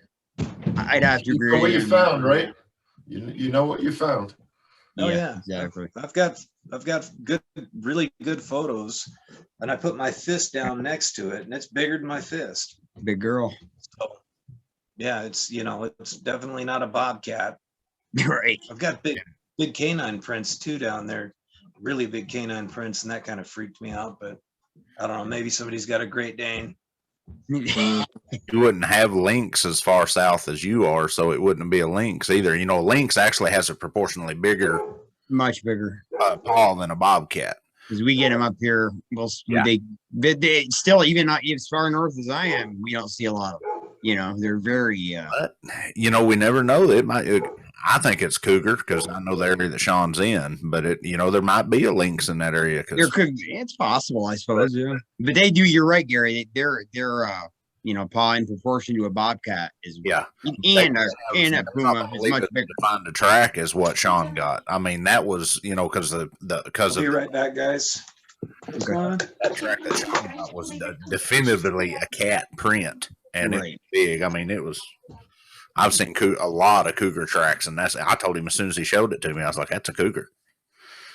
I'd have to you agree. know what you I mean, found, right? You know what you found. Oh yeah, exactly. I've got really good photos, and I put my fist down next to it, and it's bigger than my fist. Big girl. So yeah, it's it's definitely not a bobcat. Right. I've got big canine prints too down there, really big canine prints, and that kind of freaked me out. But I don't know, maybe somebody's got a Great Dane. You wouldn't have lynx as far south as you are, so it wouldn't be a lynx either. You know, lynx actually has a proportionally bigger Much bigger. paw than a bobcat. Because we get them up here. Well, Yeah. they still, even not as far north as I am, we don't see a lot of them. You know, they're very. But you know, we never know. I think it's cougar because I know the area that Sean's in. But there might be a lynx in that area. It's possible, I suppose. Yeah. But they do. You're right, Gary. They're paw in proportion to a bobcat is. Yeah. And a puma is much bigger. To find the track is what Sean got. I mean, that was because I'll be right back, guys. What's going on? that track that Sean got was definitively a cat print, and it was big. I mean, it was. I've seen a lot of cougar tracks, and I told him as soon as he showed it to me, I was like, "That's a cougar."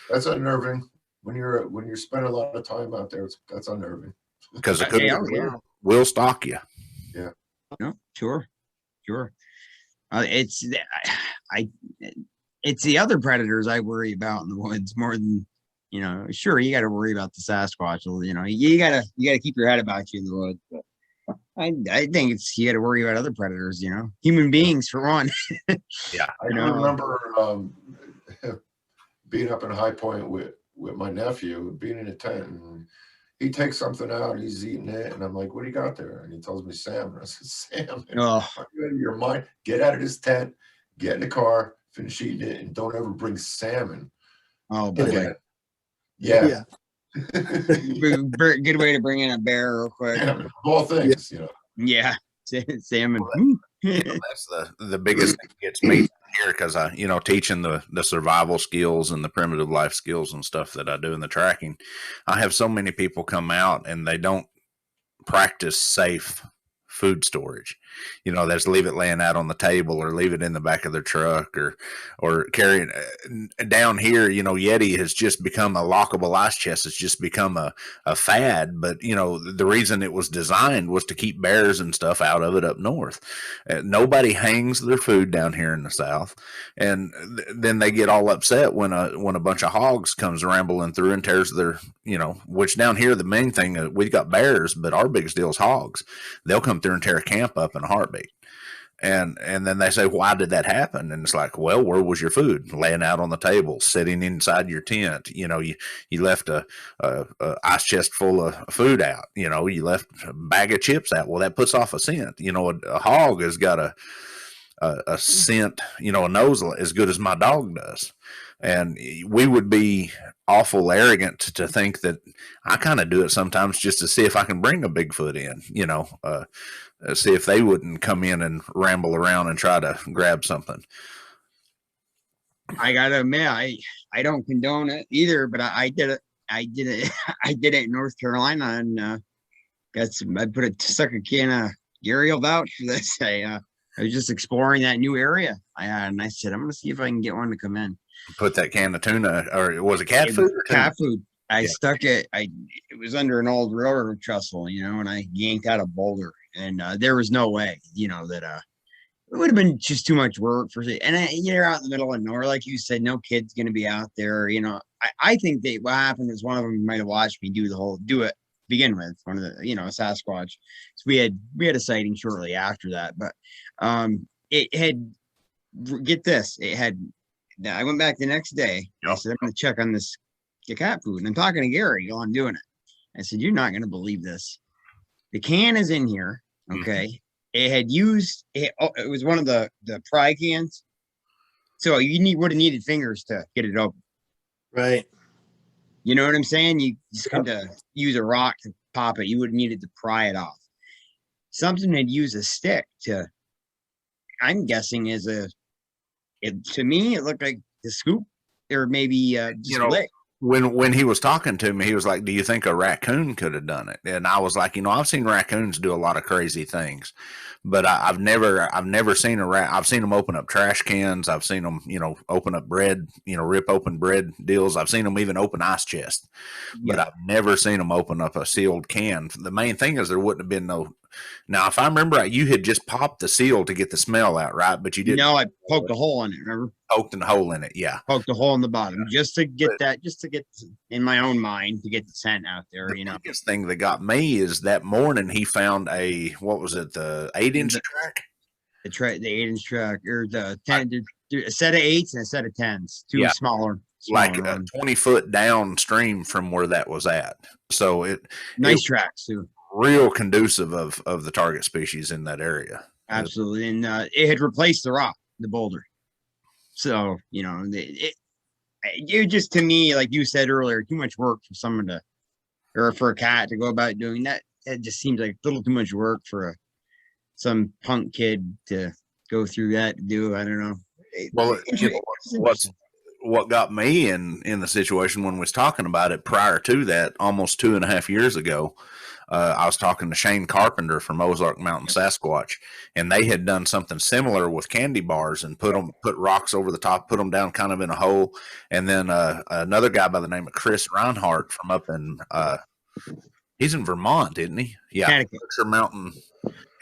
That's unnerving when you're spending a lot of time out there. That's unnerving Because a cougar will stalk you. Yeah. No, sure. It's the other predators I worry about in the woods more than Sure, you got to worry about the Sasquatch. You gotta keep your head about you in the woods. But I think you got to worry about other predators. Human beings for one. Yeah, I remember being up in High Point with my nephew, being in a tent, and he takes something out, he's eating it, and I'm like, "What do you got there?" And he tells me salmon. I said, "Salmon? Oh. Are you out of your mind? Get out of this tent, get in the car, finish eating it, and don't ever bring salmon." Oh boy. Yeah. Good way to bring in a bear real quick. Salmon, of all things, Yeah, salmon. That's the biggest thing that gets me here because I, teaching the survival skills and the primitive life skills and stuff that I do in the tracking. I have so many people come out and they don't practice safe food storage. They just leave it laying out on the table or leave it in the back of their truck or carry it down here. Yeti has just become a lockable ice chest. It's just become a fad. But, the reason it was designed was to keep bears and stuff out of it up north. Nobody hangs their food down here in the South. And then they get all upset when a bunch of hogs comes rambling through and tears their, which down here, the main thing, we've got bears, but our biggest deal is hogs. They'll come through and tear a camp up in a heartbeat. And then they say, why did that happen? And it's like, well, where was your food? Laying out on the table, sitting inside your tent. You left a ice chest full of food out. You left a bag of chips out. Well, that puts off a scent. A hog has got a scent, a nose as good as my dog does. And we would be awful arrogant to think that I kind of do it sometimes just to see if I can bring a Bigfoot in, see if they wouldn't come in and ramble around and try to grab something. I gotta admit, I don't condone it either, but I did it. I did it in North Carolina, and stuck a can of Gary will vouch for this. I was just exploring that new area I had, and I said, I'm gonna see if I can get one to come in. Put that can of tuna, or was it cat food? Cat food. I stuck it. It was under an old railroad trestle, and I yanked out a boulder, and there was no way, that it would have been just too much work for it. And you're out in the middle of nowhere, like you said, no kid's going to be out there. I think that what happened is one of them might have watched me do it begin with, one of the, Sasquatch. So we had a sighting shortly after that, but it had, get this, I went back the next day. I said, I'm going to check on this cat food. And I'm talking to Gary while I'm doing it. I said, you're not going to believe this. The can is in here. Okay. It had it was one of the pry cans. So you would have needed fingers to get it open. Right. You know what I'm saying? You just kind of use a rock to pop it. You would need it to pry it off. Something they'd use a stick to, I'm guessing to me, it looked like the scoop or maybe just lick. When he was talking to me, he was like, "Do you think a raccoon could have done it?" And I was like, I've seen raccoons do a lot of crazy things, but I've never seen a rat. I've seen them open up trash cans. I've seen them, open up bread, rip open bread deals. I've seen them even open ice chests, but I've never seen them open up a sealed can. The main thing is there wouldn't have been no. Now, if I remember right, you had just popped the seal to get the smell out, right? But you didn't. No, I poked a hole in it. Remember? Poked a hole in it. Yeah. Poked a hole in the bottom just to get in my own mind to get the scent out there. The biggest thing that got me is that morning he found the 8-inch track? The 8-inch track or the 10, a set of 8s and a set of 10s, two smaller like ones. 20 foot downstream from where that was at. So nice tracks too. Real conducive of the target species in that area. Absolutely. And it had replaced the rock, the boulder. So, it just, to me, like you said earlier, too much work for someone or for a cat to go about doing that. It just seems like a little too much work for some punk kid to go through that to do. I don't know. Well, what got me in the situation when we was talking about it prior to that, almost 2.5 years ago, I was talking to Shane Carpenter from Ozark Mountain Sasquatch, and they had done something similar with candy bars and put rocks over the top, put them down kind of in a hole. And then another guy by the name of Chris Reinhardt from up in, he's in Vermont, isn't he? Yeah. Berkshire Mountain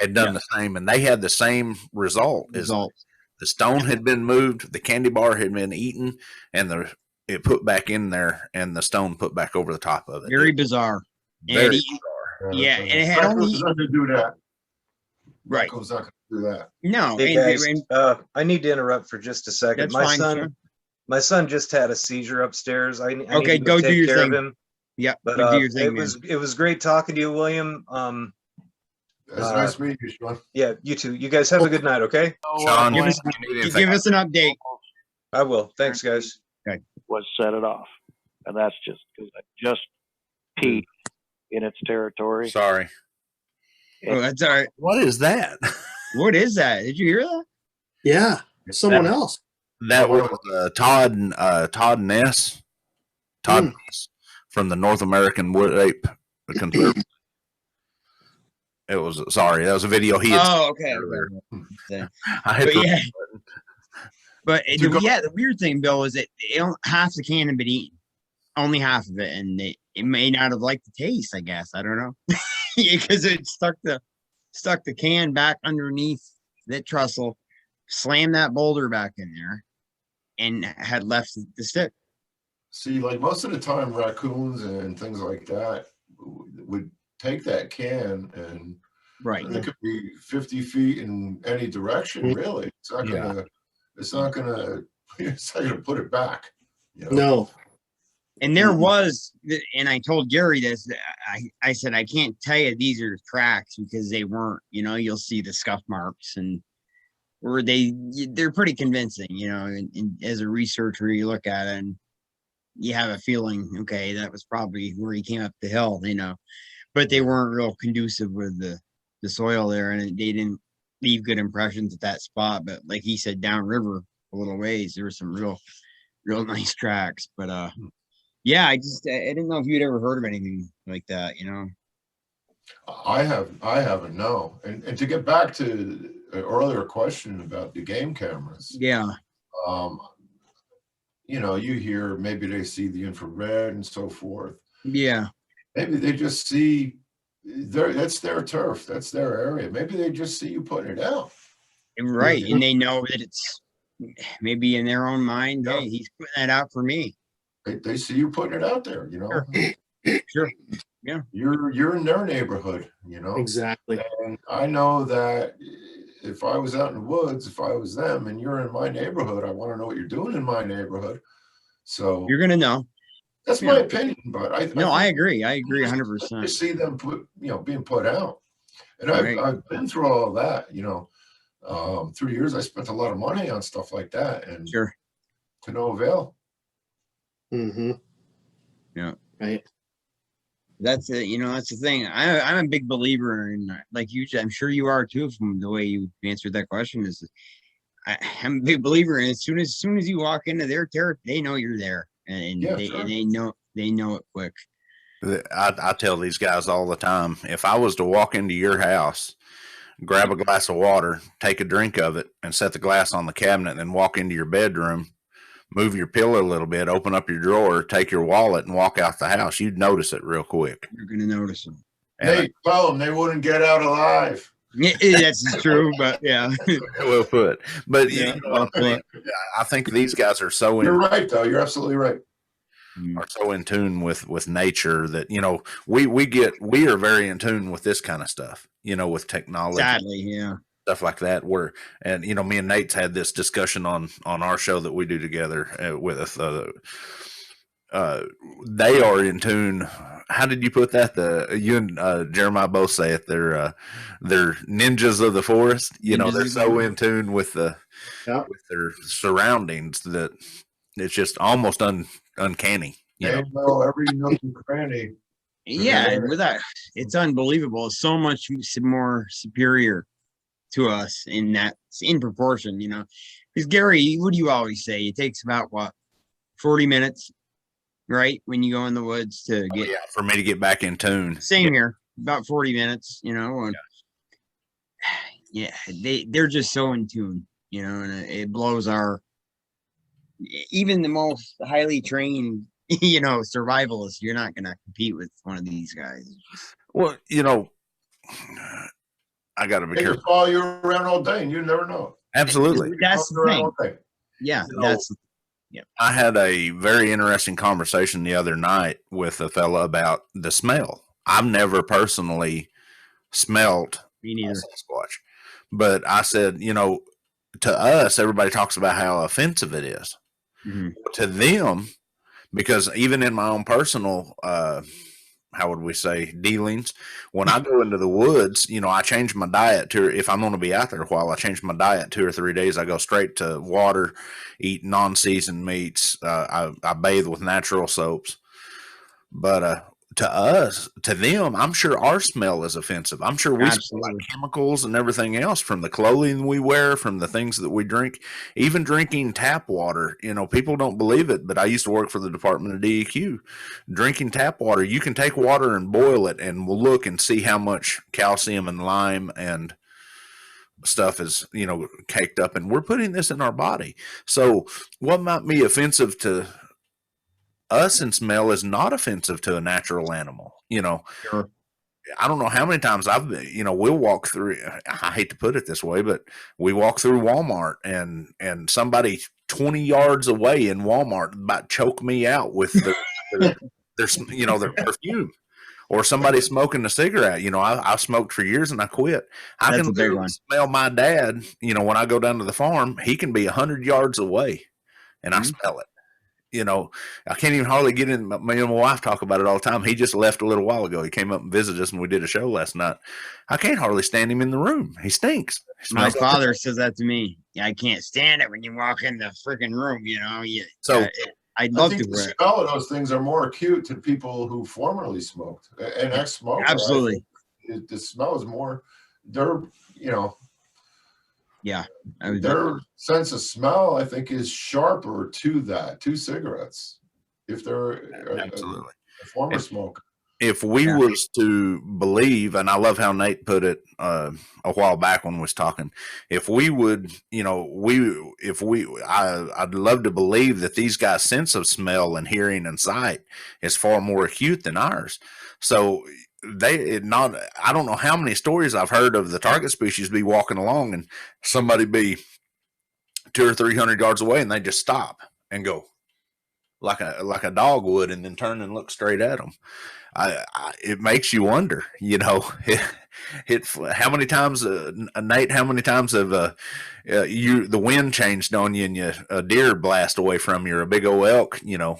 had done the same, and they had the same result. The stone had been moved, the candy bar had been eaten, and it put back in there, and the stone put back over the top of it. Very bizarre. Very bizarre. Yeah, and it had only not to do that. Right. Raccoon's not going to do that. No. Hey guys, I need to interrupt for just a second. My son just had a seizure upstairs. I need to go take do your care thing. of him. Yeah, but do your thing, it was great talking to you, William. It's nice meeting you, Sean. Yeah, you too. You guys have a good night, okay? Sean, give us an update. I will. Thanks, guys. Okay. Was set it off, and that's just because I just peed in its territory. Sorry. Oh, that's all right. What is that? What is that? Did you hear that? Yeah, someone else. That was Todd Ness. Todd Ness from the North American Wood Ape Conservancy. It was that was a video he had okay. But the weird thing, Bill, is that half the can had been eaten, only half of it, and it may not have liked the taste. I guess I don't know, because it stuck the can back underneath that trestle, slammed that boulder back in there, and had left the stick. See, like most of the time, raccoons and things like that would take that can and it could be 50 feet in any direction. Really, it's not gonna put it back. No. And there was, and I told Gary this. I said I can't tell you these are tracks because they weren't. You'll see the scuff marks, and they're pretty convincing. And as a researcher, you look at it and you have a feeling, okay, that was probably where he came up the hill. But they weren't real conducive with the soil there, and they didn't leave good impressions at that spot. But like he said, downriver a little ways, there were some real nice tracks. But yeah, I didn't know if you'd ever heard of anything like that. I haven't. No. And to get back to an earlier question about the game cameras. Yeah. You hear maybe they see the infrared and so forth. Yeah. Maybe they just see that's their turf. That's their area. Maybe they just see you putting it out. Right. And they know that it's maybe in their own mind, hey, he's putting that out for me. They see you putting it out there, Sure. Yeah. You're in their neighborhood, Exactly. And I know that if I was out in the woods, if I was them and you're in my neighborhood, I want to know what you're doing in my neighborhood. So you're gonna know. That's my opinion, but I agree. I agree 100%. You see them being put out. And I've been through all of that, through the years I spent a lot of money on stuff like that, and sure, to no avail. Mm-hmm. Yeah. Right. That's it. You know, that's the thing. I'm a big believer in, like you, I'm sure you are too, from the way you answered that question. I'm a big believer in as soon as you walk into their territory, they know you're there, and Yeah, they sure. and they know it quick. I tell these guys all the time, if I was to walk into your house, grab a glass of water, take a drink of it, and set the glass on the cabinet, and then walk into your bedroom, move your pillow a little bit, open up your drawer, take your wallet, and walk out the house, you'd notice it real quick. You're gonna notice them. Nate, tell them they wouldn't get out alive. Yeah, that's true, but yeah, Well put. But yeah, I think these guys are so You're right, though. You're absolutely right. are so in tune with nature that we are very in tune with this kind of stuff. With technology, sadly, yeah. stuff like that. And me and Nate's had this discussion on our show that we do together with us. They are in tune. How did you put that? You and Jeremiah both say it. They're ninjas of the forest. They're so in tune with with their surroundings that it's just almost uncanny. They know every nook and cranny. Yeah, it's unbelievable. It's so much more superior to us in proportion. Because Gary, what do you always say? It takes about 40 minutes. Right when you go in the woods to get for me to get back in tune. Same here, about 40 minutes, and they're just so in tune, and it blows even the most highly trained, survivalists. You're not gonna compete with one of these guys. Well, I gotta be careful. They follow you around all day and you never know. Absolutely. That's the thing. Yeah, yeah. I had a very interesting conversation the other night with a fella about the smell. I've never personally smelled Sasquatch, but I said, to us, everybody talks about how offensive it is. Mm-hmm. To them, because even in my own personal, how would we say, dealings, when I go into the woods, I change my diet if I'm going to be out there a while, I change my diet 2 or 3 days. I go straight to water, eat non-seasoned meats. I bathe with natural soaps. But to them, I'm sure our smell is offensive. I'm sure we smell like chemicals and everything else, from the clothing we wear, from the things that we drink, even drinking tap water. People don't believe it, but I used to work for the Department of DEQ. Drinking tap water, you can take water and boil it, and we'll look and see how much calcium and lime and stuff is, caked up, and we're putting this in our body. So what might be offensive to us in smell is not offensive to a natural animal. Sure. I don't know how many times we'll walk through, I hate to put it this way, but we walk through Walmart and somebody 20 yards away in Walmart about choke me out with their perfume, or somebody smoking a cigarette. I smoked for years and I quit. I can smell my dad, when I go down to the farm, he can be 100 yards away and I smell it. I can't even hardly get in. Me and my wife talk about it all the time. He just left a little while ago. He came up and visited us, and we did a show last night. I can't hardly stand him in the room. He stinks. My father says that to me. I can't stand it when you walk in the freaking room. So I'd love to. The smell of those things are more acute to people who formerly smoked. An ex-smoker, absolutely. The smell is more. They're Yeah. Their sense of smell, I think, is sharper to cigarettes. If they're absolutely a former smoker. If we was to believe, and I love how Nate put it a while back when we was talking, if we would, I'd love to believe that these guys' sense of smell and hearing and sight is far more acute than ours. So I don't know how many stories I've heard of the target species be walking along and somebody be 200 or 300 yards away and they just stop and go like a dog would, and then turn and look straight at them. It makes you wonder, how many times, Nate, how many times have the wind changed on you and a deer blast away from you, or a big old elk, Yep,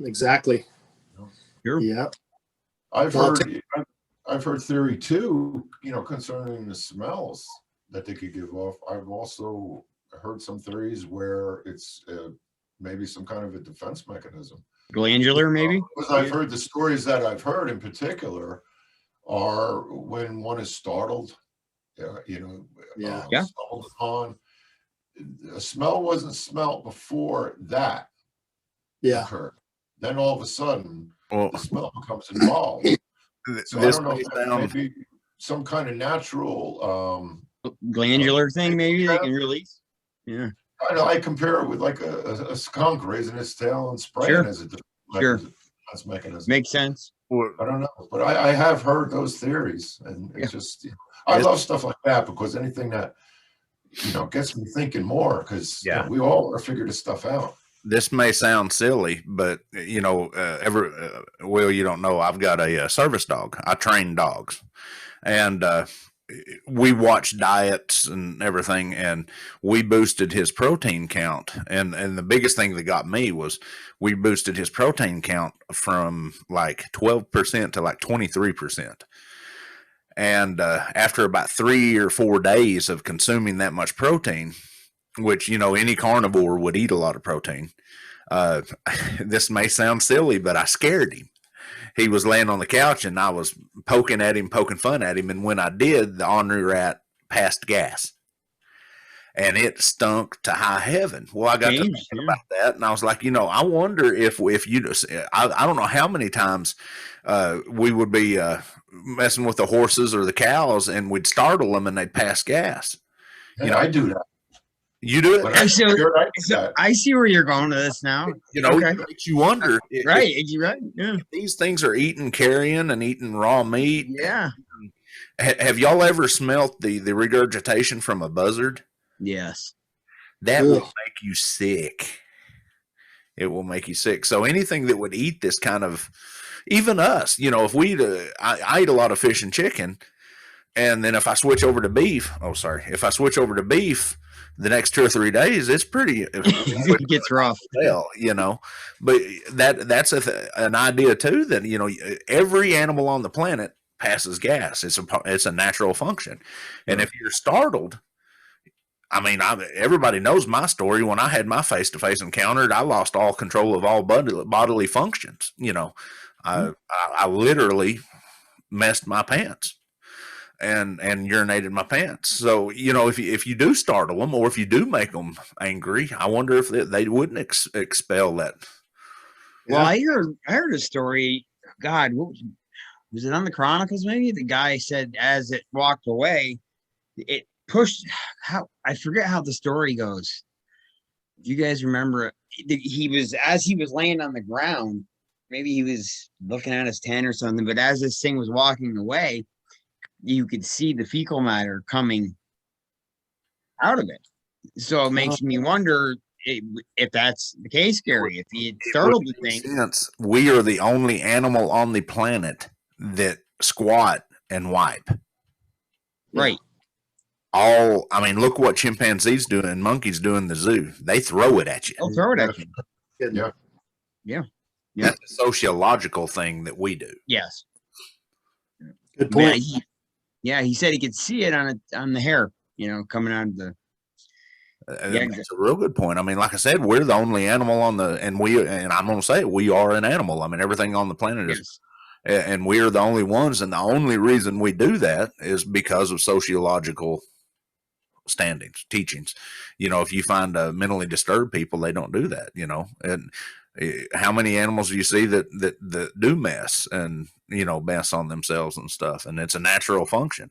exactly. Sure. Yep. I've heard theory too, concerning the smells that they could give off. I've also heard some theories where it's maybe some kind of a defense mechanism. Glandular, maybe? Because I've heard the stories that I've heard in particular are when one is startled, stumbled upon. A smell wasn't smelt before that occurred. Then all of a sudden, the smell becomes involved. So I don't know if that maybe some kind of natural glandular thing, maybe they can release. Yeah. I compare it with like a skunk raising its tail and spraying as a defense mechanism. Makes sense. I don't know, but I have heard those theories, and it's just I love stuff like that because anything that gets me thinking more, because we all are figuring this stuff out. This may sound silly, but Will, you don't know, I've got a service dog. I train dogs, and we watched diets and everything, and we boosted his protein count. And the biggest thing that got me was we boosted his protein count from like 12% to like 23%. And after about 3 or 4 days of consuming that much protein, which, any carnivore would eat a lot of protein. This may sound silly, but I scared him. He was laying on the couch and I was poking fun at him. And when I did, the ornery rat passed gas. And it stunk to high heaven. Well, I got to thinking about that, and I was like, I wonder if you, I don't know how many times we would be messing with the horses or the cows, and we'd startle them, and they'd pass gas. I do that. You do it? I see where you're going to this now. It makes you wonder. Right. Yeah. These things are eating carrion and eating raw meat. Yeah. Have y'all ever smelt the regurgitation from a buzzard? Yes. That will make you sick. It will make you sick. So anything that would eat this kind of, even us, if we I eat a lot of fish and chicken, and then if I switch over to beef, the next 2 or 3 days, it's pretty. It gets rough. Well, but that's an idea too. That every animal on the planet passes gas. It's a natural function, and if you're startled, everybody knows my story. When I had my face-to-face encounter, I lost all control of all bodily functions. I literally messed my pants. And urinated my pants. So, if you do startle them, or if you do make them angry, I wonder if they wouldn't expel that. Well, I heard a story. God, was it on the Chronicles? Maybe the guy said as it walked away, it pushed. I forget how the story goes. If you guys remember, as he was laying on the ground. Maybe he was looking at his tent or something. But as this thing was walking away, you could see the fecal matter coming out of it. So it makes me wonder if that's the case, Gary. If he had startled the thing. Since we are the only animal on the planet that squat and wipe. Right. Look what chimpanzees do and monkeys do in the zoo. They throw it at you. They'll throw it at you. Yeah. That's a sociological thing that we do. Yes. Good point. He said he could see it on the hair, coming out of the. That's a real good point. Like I said, we're the only animal and I'm going to say it, we are an animal. Everything on the planet is, and we're the only ones. And the only reason we do that is because of sociological standings, teachings. If you find mentally disturbed people, they don't do that, and how many animals do you see that do mess and mess on themselves and stuff, and it's a natural function.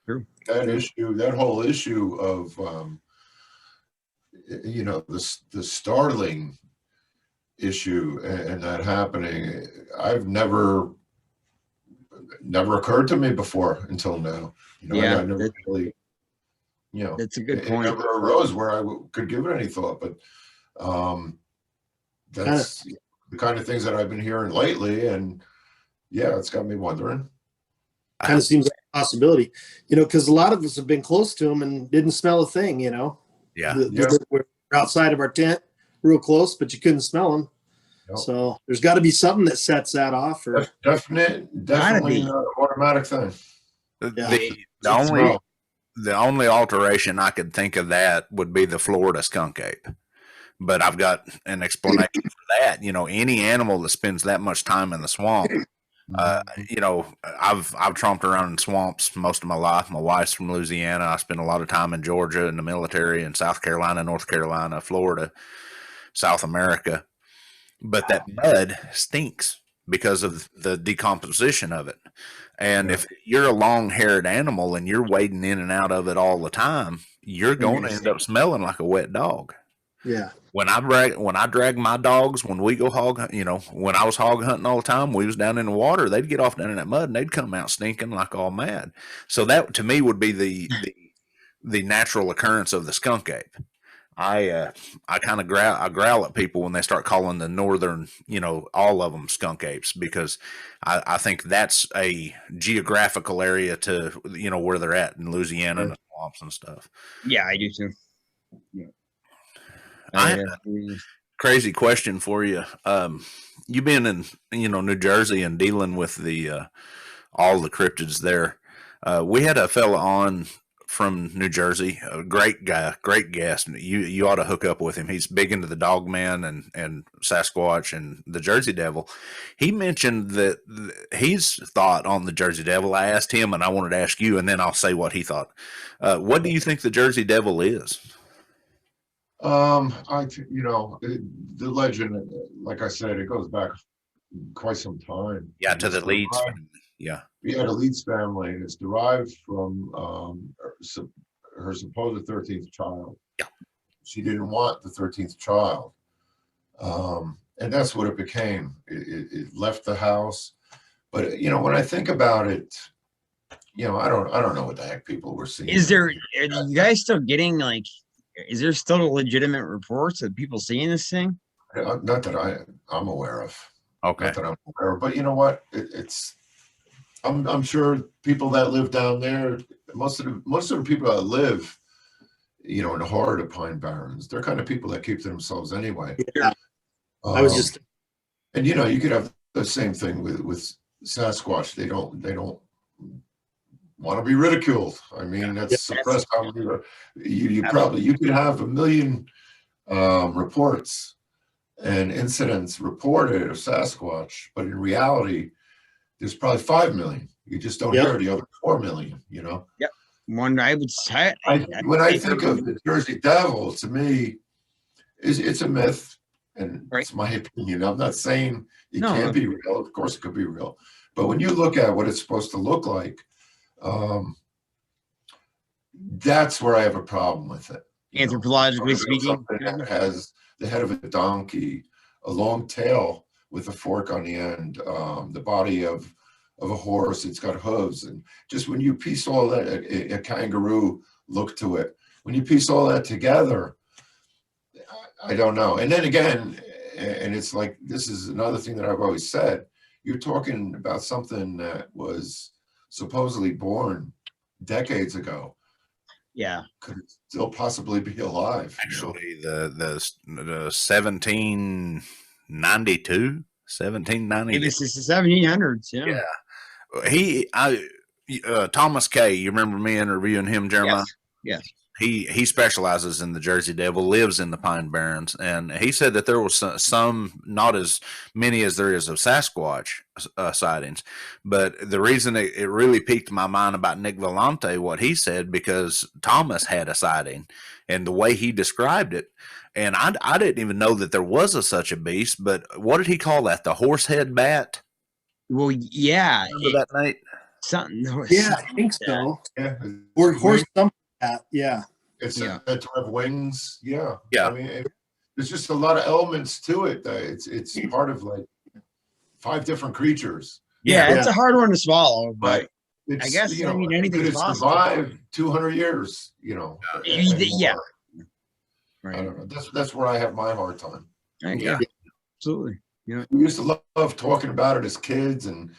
True. That whole issue of the startling issue and that happening, I've never occurred to me before until now. I never really, that's a good point. It never arose where I could give it any thought, but that's the kind of things that I've been hearing lately, and it's got me wondering. Kind of seems like a possibility, because a lot of us have been close to them and didn't smell a thing, We're outside of our tent, real close, but you couldn't smell them. Yep. So there's got to be something that sets that off. Or definitely an automatic thing. The only alteration I could think of that would be the Florida skunk ape. but I've got an explanation for that. You know, any animal that spends that much time in the swamp, you know, I've tromped around in swamps most of my life. My wife's from Louisiana. I spent a lot of time in Georgia in the military, in South Carolina, North Carolina, Florida, South America. But that mud stinks because of the decomposition of it. And if you're a long-haired animal and you're wading in and out of it all the time, you're going to end up smelling like a wet dog. Yeah. When I drag my dogs, when we go hog, you know, when I was hog hunting all the time, we was down in the water, they'd get off down in that mud and they'd come out stinking like all mad. So that to me would be the natural occurrence of the skunk ape. I kind of growl at people when they start calling the northern, you know, all of them skunk apes, because I think that's a geographical area to, you know, where they're at in Louisiana and the swamps and stuff. Yeah, I do too. Yeah. I have a crazy question for you. You been in, you know, New Jersey and dealing with the all the cryptids there. We had a fella on from New Jersey, a great guy, great guest. You ought to hook up with him. He's big into the Dogman and Sasquatch and the Jersey Devil. He mentioned that his thought on the Jersey Devil. I asked him, and I wanted to ask you, and then I'll say what he thought. What do you think the Jersey Devil is? You know, the legend, like I said, it goes back quite some time. Yeah, to the Leeds family. Yeah. Yeah, the Leeds family, and it's derived from her supposed 13th child. Yeah. She didn't want the 13th child. And that's what it became. It left the house. But, you know, when I think about it, you know, I don't know what the heck people were seeing. Are you guys still getting, like, is there still legitimate reports of people seeing this thing? Not that I'm aware of. Okay. Not that I'm aware of. But you know what? I'm sure people that live down there, most of the people that live, you know, in the heart of Pine Barrens, they're kind of people that keep to themselves anyway. Yeah. I was just, and you know, you could have the same thing with Sasquatch. They don't want to be ridiculed. I mean, that's suppressed. You could have 1 million reports and incidents reported of Sasquatch, but in reality, there's probably 5 million. You just don't hear the other 4 million, you know? Yep. One, I would say. When I think of the Jersey Devil, to me, it's a myth, and it's my opinion. I'm not saying it can't be real. Of course, it could be real. But when you look at what it's supposed to look like, that's where I have a problem with it. Anthropologically speaking, it has the head of a donkey, a long tail with a fork on the end, the body of a horse. It's got hooves, and just when you piece all that, a kangaroo look to it. When you piece all that together, I don't know. And then again, and it's like, this is another thing that I've always said. You're talking about something that was supposedly born decades ago. Yeah. Could it still possibly be alive? Actually, the 1792, 1790. Maybe it's the 1700s. Yeah. Thomas K. You remember me interviewing him, Jeremiah? Yes. He specializes in the Jersey Devil, lives in the Pine Barrens, and he said that there was some, not as many as there is of Sasquatch sightings. But the reason it really piqued my mind about Nick Vellante, what he said, because Thomas had a sighting, and the way he described it, and I didn't even know that there was such a beast. But what did he call that? The horsehead bat? Well, yeah. Remember that, Nate? Something. yeah, I think so. Yeah. Or horse something. Yeah. It's to have wings. Yeah. Yeah. I mean, there's just a lot of elements to it. It's part of like 5 different creatures. Yeah, it's a hard one to swallow, but It's, I guess, you know, I mean, anything's could it possible. survive 200 years, you know? Yeah. I don't know. That's where I have my hard time. Yeah. Absolutely. Yeah. We used to love talking about it as kids, and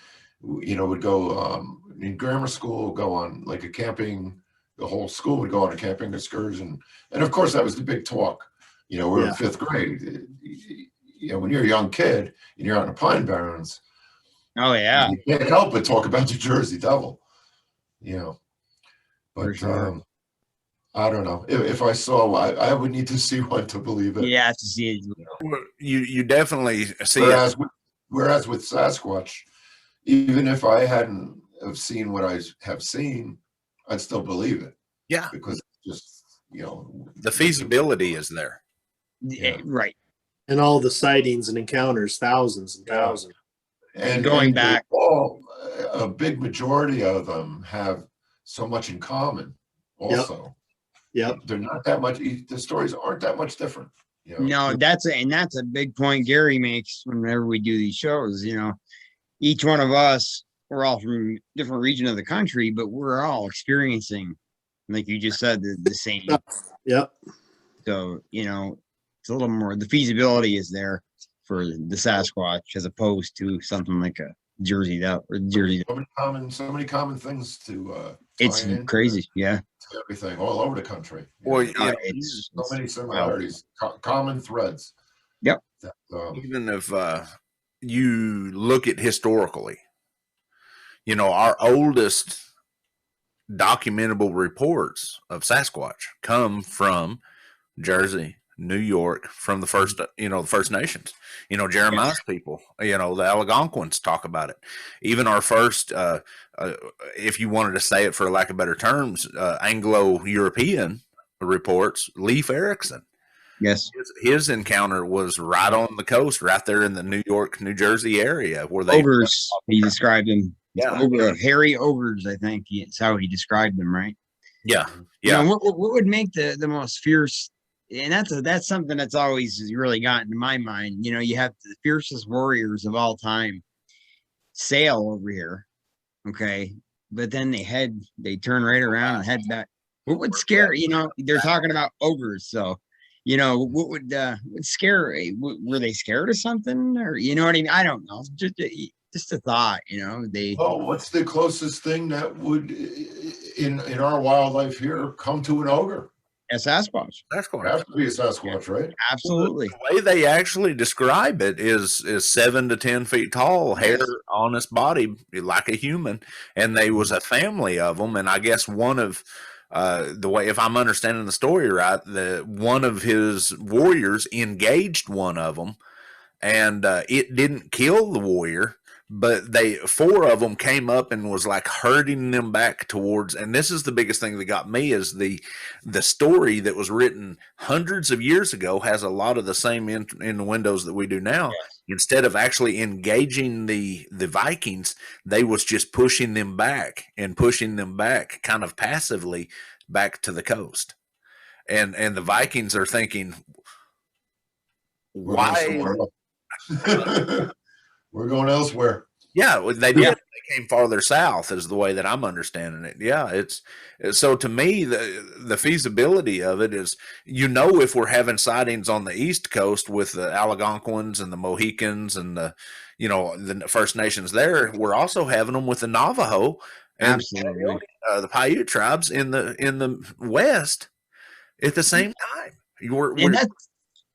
you know, would go in grammar school, go on like a camping. The whole school would go on a camping excursion, and of course, that was the big talk. You know, we're in 5th grade. You know, when you're a young kid and you're out in the Pine Barrens, Oh yeah. you can't help but talk about the Jersey Devil. You know, but For sure. I don't know. If I saw one, I would need to see one to believe it. You have to see it. Well, you definitely see it. Whereas with Sasquatch, even if I hadn't have seen what I have seen, I'd still believe it. Yeah, Because it's just, you know, the feasibility is there. Yeah. Right. And all the sightings and encounters, thousands and thousands. And going back, a big majority of them have so much in common. Also, Yep. They're not that much. The stories aren't that much different. You know? No, that's a big point Gary makes whenever we do these shows. You know, each one of us, we're all from different region of the country, but we're all experiencing, like you just said, the same. Yep. So, you know, it's a little more, the feasibility is there for the Sasquatch as opposed to something like a Jersey or Jersey. So many common things to. It's crazy. Yeah. Everything all over the country. Well, It's so many similarities, common threads. Yep. That, even if you look at historically, you know, our oldest documentable reports of Sasquatch come from Jersey, New York, from the first, the First Nations, Jeremiah's people, the Algonquins talk about it. Even our first, if you wanted to say it for lack of better terms, Anglo-European reports, Leif Erikson. Yes. His encounter was right on the coast, right there in the New York, New Jersey area where they ogres. He described them. Yeah. Hairy ogres, I think it's how he described them, right? Yeah. Yeah. You know, what would make the most fierce, and that's something that's always really gotten to my mind. You know, you have the fiercest warriors of all time sail over here, okay, but then they turn right around and head back. What would scare, they're talking about ogres, so what would scare, were they scared of something, or you know what I mean? I don't know, just a thought, well, what's the closest thing that would in our wildlife here come to an ogre? A Sasquatch. It has to be a Sasquatch, right? Absolutely. The way they actually describe it is 7 to 10 feet tall, hair on his body like a human, and they was a family of them. And I guess one of the way, if I'm understanding the story right, one of his warriors engaged one of them, and it didn't kill the warrior. But 4 of them came up and was like herding them back towards, and this is the biggest thing that got me, is the story that was written hundreds of years ago has a lot of the same in the windows that we do now. Yes. Instead of actually engaging the Vikings, they was just pushing them back kind of passively back to the coast. And the Vikings are thinking, why? We're going elsewhere. Yeah, they did. Yeah. They came farther south, is the way that I'm understanding it. Yeah, it's so to me the feasibility of it is, if we're having sightings on the East Coast with the Algonquins and the Mohicans and the First Nations there, we're also having them with the Navajo and the Paiute tribes in the West at the same time.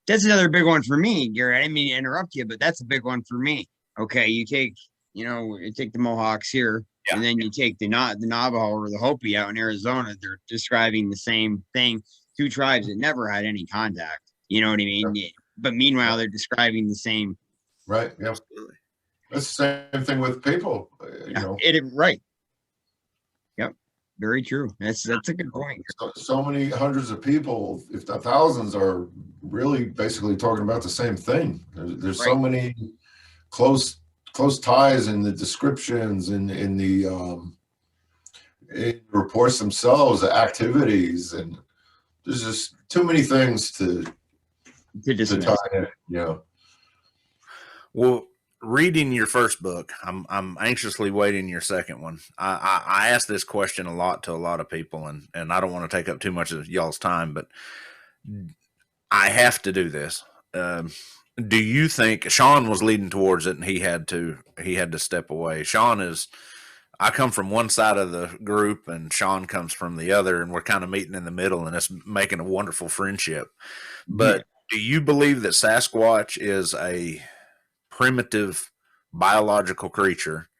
That's another big one for me, Gary. I didn't mean to interrupt you, but that's a big one for me. Okay, you take the Mohawks here, and then you take the Navajo or the Hopi out in Arizona. They're describing the same thing. 2 tribes that never had any contact. You know what I mean? Yeah. But meanwhile, they're describing the same. Right. Yeah. That's the same thing with people. Right. Yep. Very true. That's a good point. So many hundreds of people, if not thousands, are really basically talking about the same thing. There's so many close ties in the descriptions, in the reports themselves, the activities, and there's just too many things to tie in. Yeah. Well, reading your first book, I'm anxiously waiting your second one. I ask this question a lot to a lot of people, and I don't want to take up too much of y'all's time, but I have to do this. Do you think Sean was leading towards it and he had to step away? I come from one side of the group and Sean comes from the other, and we're kind of meeting in the middle, and it's making a wonderful friendship. But do you believe that Sasquatch is a primitive biological creature,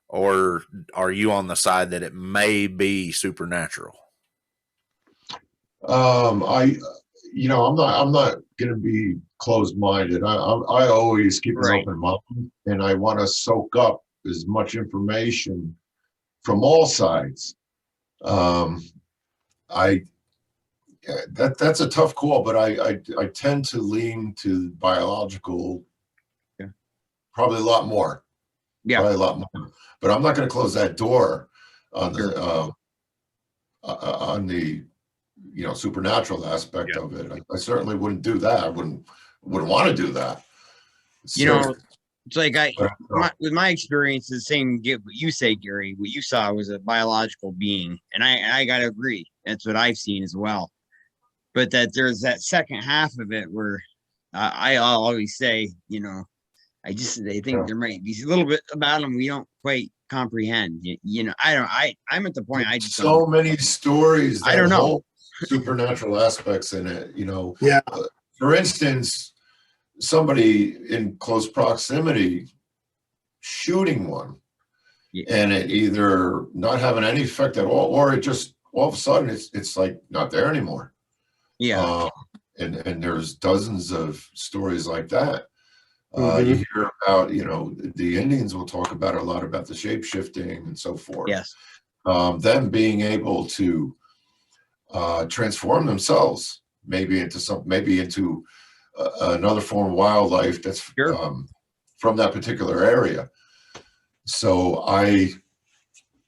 or are you on the side that it may be supernatural? I, I'm not going to be closed-minded. I always keep an Right. open mind, and I want to soak up as much information from all sides. I that's a tough call, but I tend to lean to biological, Yeah. probably a lot more, Yeah. probably a lot more. But I'm not going to close that door on Sure. the supernatural aspect Yeah. of it. I certainly wouldn't do that. I wouldn't want to do that. You So, know, it's like but, with my experience, the same what you say, Gary. What you saw was a biological being, and I gotta agree. That's what I've seen as well. But that there's that second half of it where I'll always say, I think Yeah. there might be a little bit about them we don't quite comprehend. I'm at the point I just so don't. many stories I that don't know. hold supernatural aspects in it. Yeah. For instance, somebody in close proximity shooting one, Yeah. and it either not having any effect at all, or it just all of a sudden it's like not there anymore. Yeah. And there's dozens of stories like that. Mhm. You hear about, the Indians will talk about a lot about the shape shifting and so forth. Yes. Them being able to transform themselves, maybe into another form of wildlife that's Sure. from that particular area. So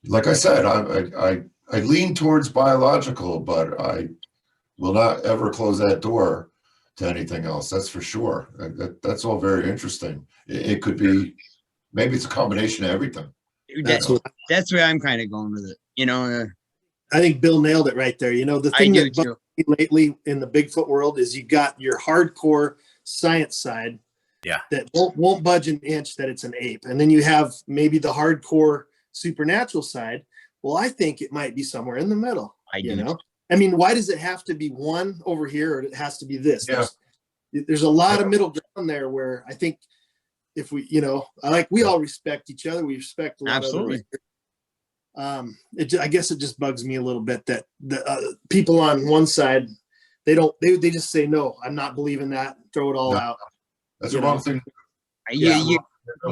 like I said, I lean towards biological, but I will not ever close that door to anything else. That's for sure. That's all very interesting. It could be, maybe it's a combination of everything. That's That, what that's where I'm kind of going with it. I think Bill nailed it right there. The I thing do that bugs too. me lately in the Bigfoot world is you got your hardcore science side Yeah. that won't budge an inch that it's an ape. And then you have maybe the hardcore supernatural side. Well, I think it might be somewhere in the middle. I do. I mean, why does it have to be one over here or it has to be this? Yeah. There's a lot of middle ground there where I think if we, we all respect each other. We respect a lot Absolutely. of other I guess it just bugs me a little bit that the people on one side, they just say, no, I'm not believing that. Throw it all No. out. That's the wrong thing. You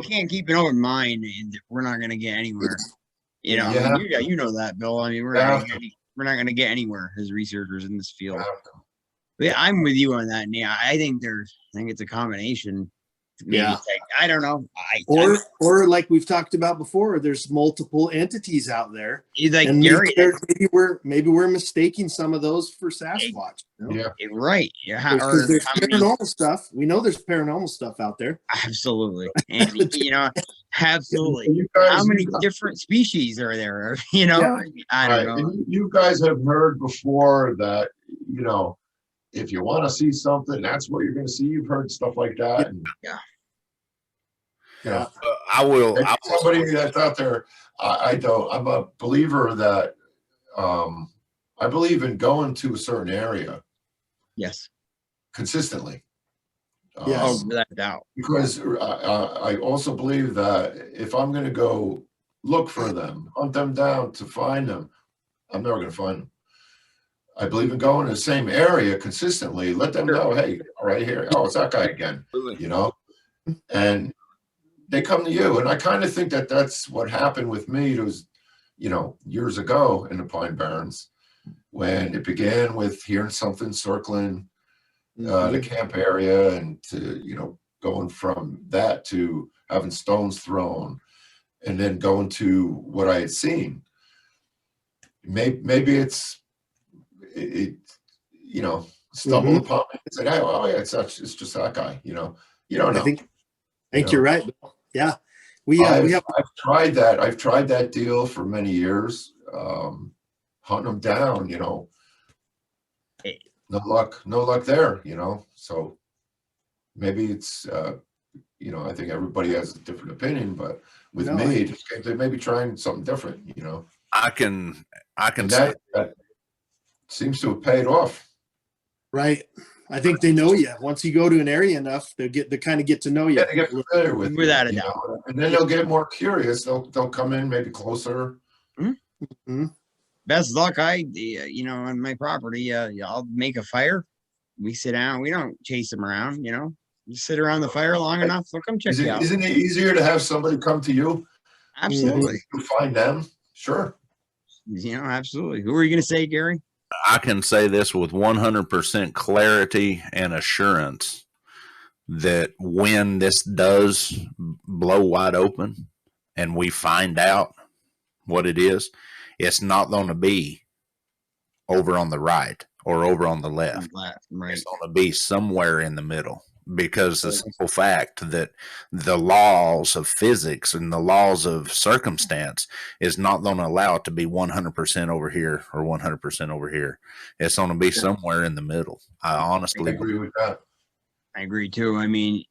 can't keep an open mind, and we're not going to get anywhere. Yeah. You know that, Bill. I mean, we're not going to get anywhere as researchers in this field. But yeah, I'm with you on that. And yeah, I think it's a combination. Maybe Yeah. I don't know. Or like we've talked about before, there's multiple entities out there. Like And Gary, maybe we're mistaking some of those for Sasquatch. Yeah. right? Yeah, Because there's paranormal stuff. We know there's paranormal stuff out there. Absolutely, and absolutely. You guys, How many different species are there? Yeah. I don't know. And you guys have heard before that, if you want to see something, that's what you're going to see. You've heard stuff like that. And, Yeah. I will. Somebody that's out there, I don't. I'm a believer that I believe in going to a certain area Yes. consistently. Yes. Oh, without doubt. Because I also believe that if I'm going to go look for them, hunt them down to find them, I'm never going to find them. I believe in going to the same area consistently. Let them know, hey, right here, oh, it's that guy again, and they come to you. And I kind of think that that's what happened with me. It was, years ago in the Pine Barrens when it began with hearing something circling the camp area, and to, going from that to having stones thrown, and then going to what I had seen. Maybe it stumbled upon me and said, oh yeah, it's just that guy, you don't know. I think you're right. Yeah. I've tried that. I've tried that deal for many years, hunting them down, no luck there, so maybe it's, I think everybody has a different opinion, but with me, they may be trying something different, I can that seems to have paid off. Right. I think they know you. Once you go to an area enough, they kind of get to know you. Yeah, they get familiar with Without you, a doubt. and then they'll get more curious. They'll come in maybe closer. Mm-hmm. best luck. On my property, I'll make a fire. We sit down. We don't chase them around. You sit around the fire long enough, they'll come check you out. Isn't it easier to have somebody come to you? Absolutely. You find them? Sure. Absolutely. Who are you going to say, Gary? I can say this with 100% clarity and assurance that when this does blow wide open and we find out what it is, it's not going to be over on the right or over on the left. Right. It's going to be somewhere in the middle, because the simple fact that the laws of physics and the laws of circumstance is not going to allow it to be 100% over here or 100% over here. It's going to be somewhere in the middle. I honestly agree with that. I agree too. I mean,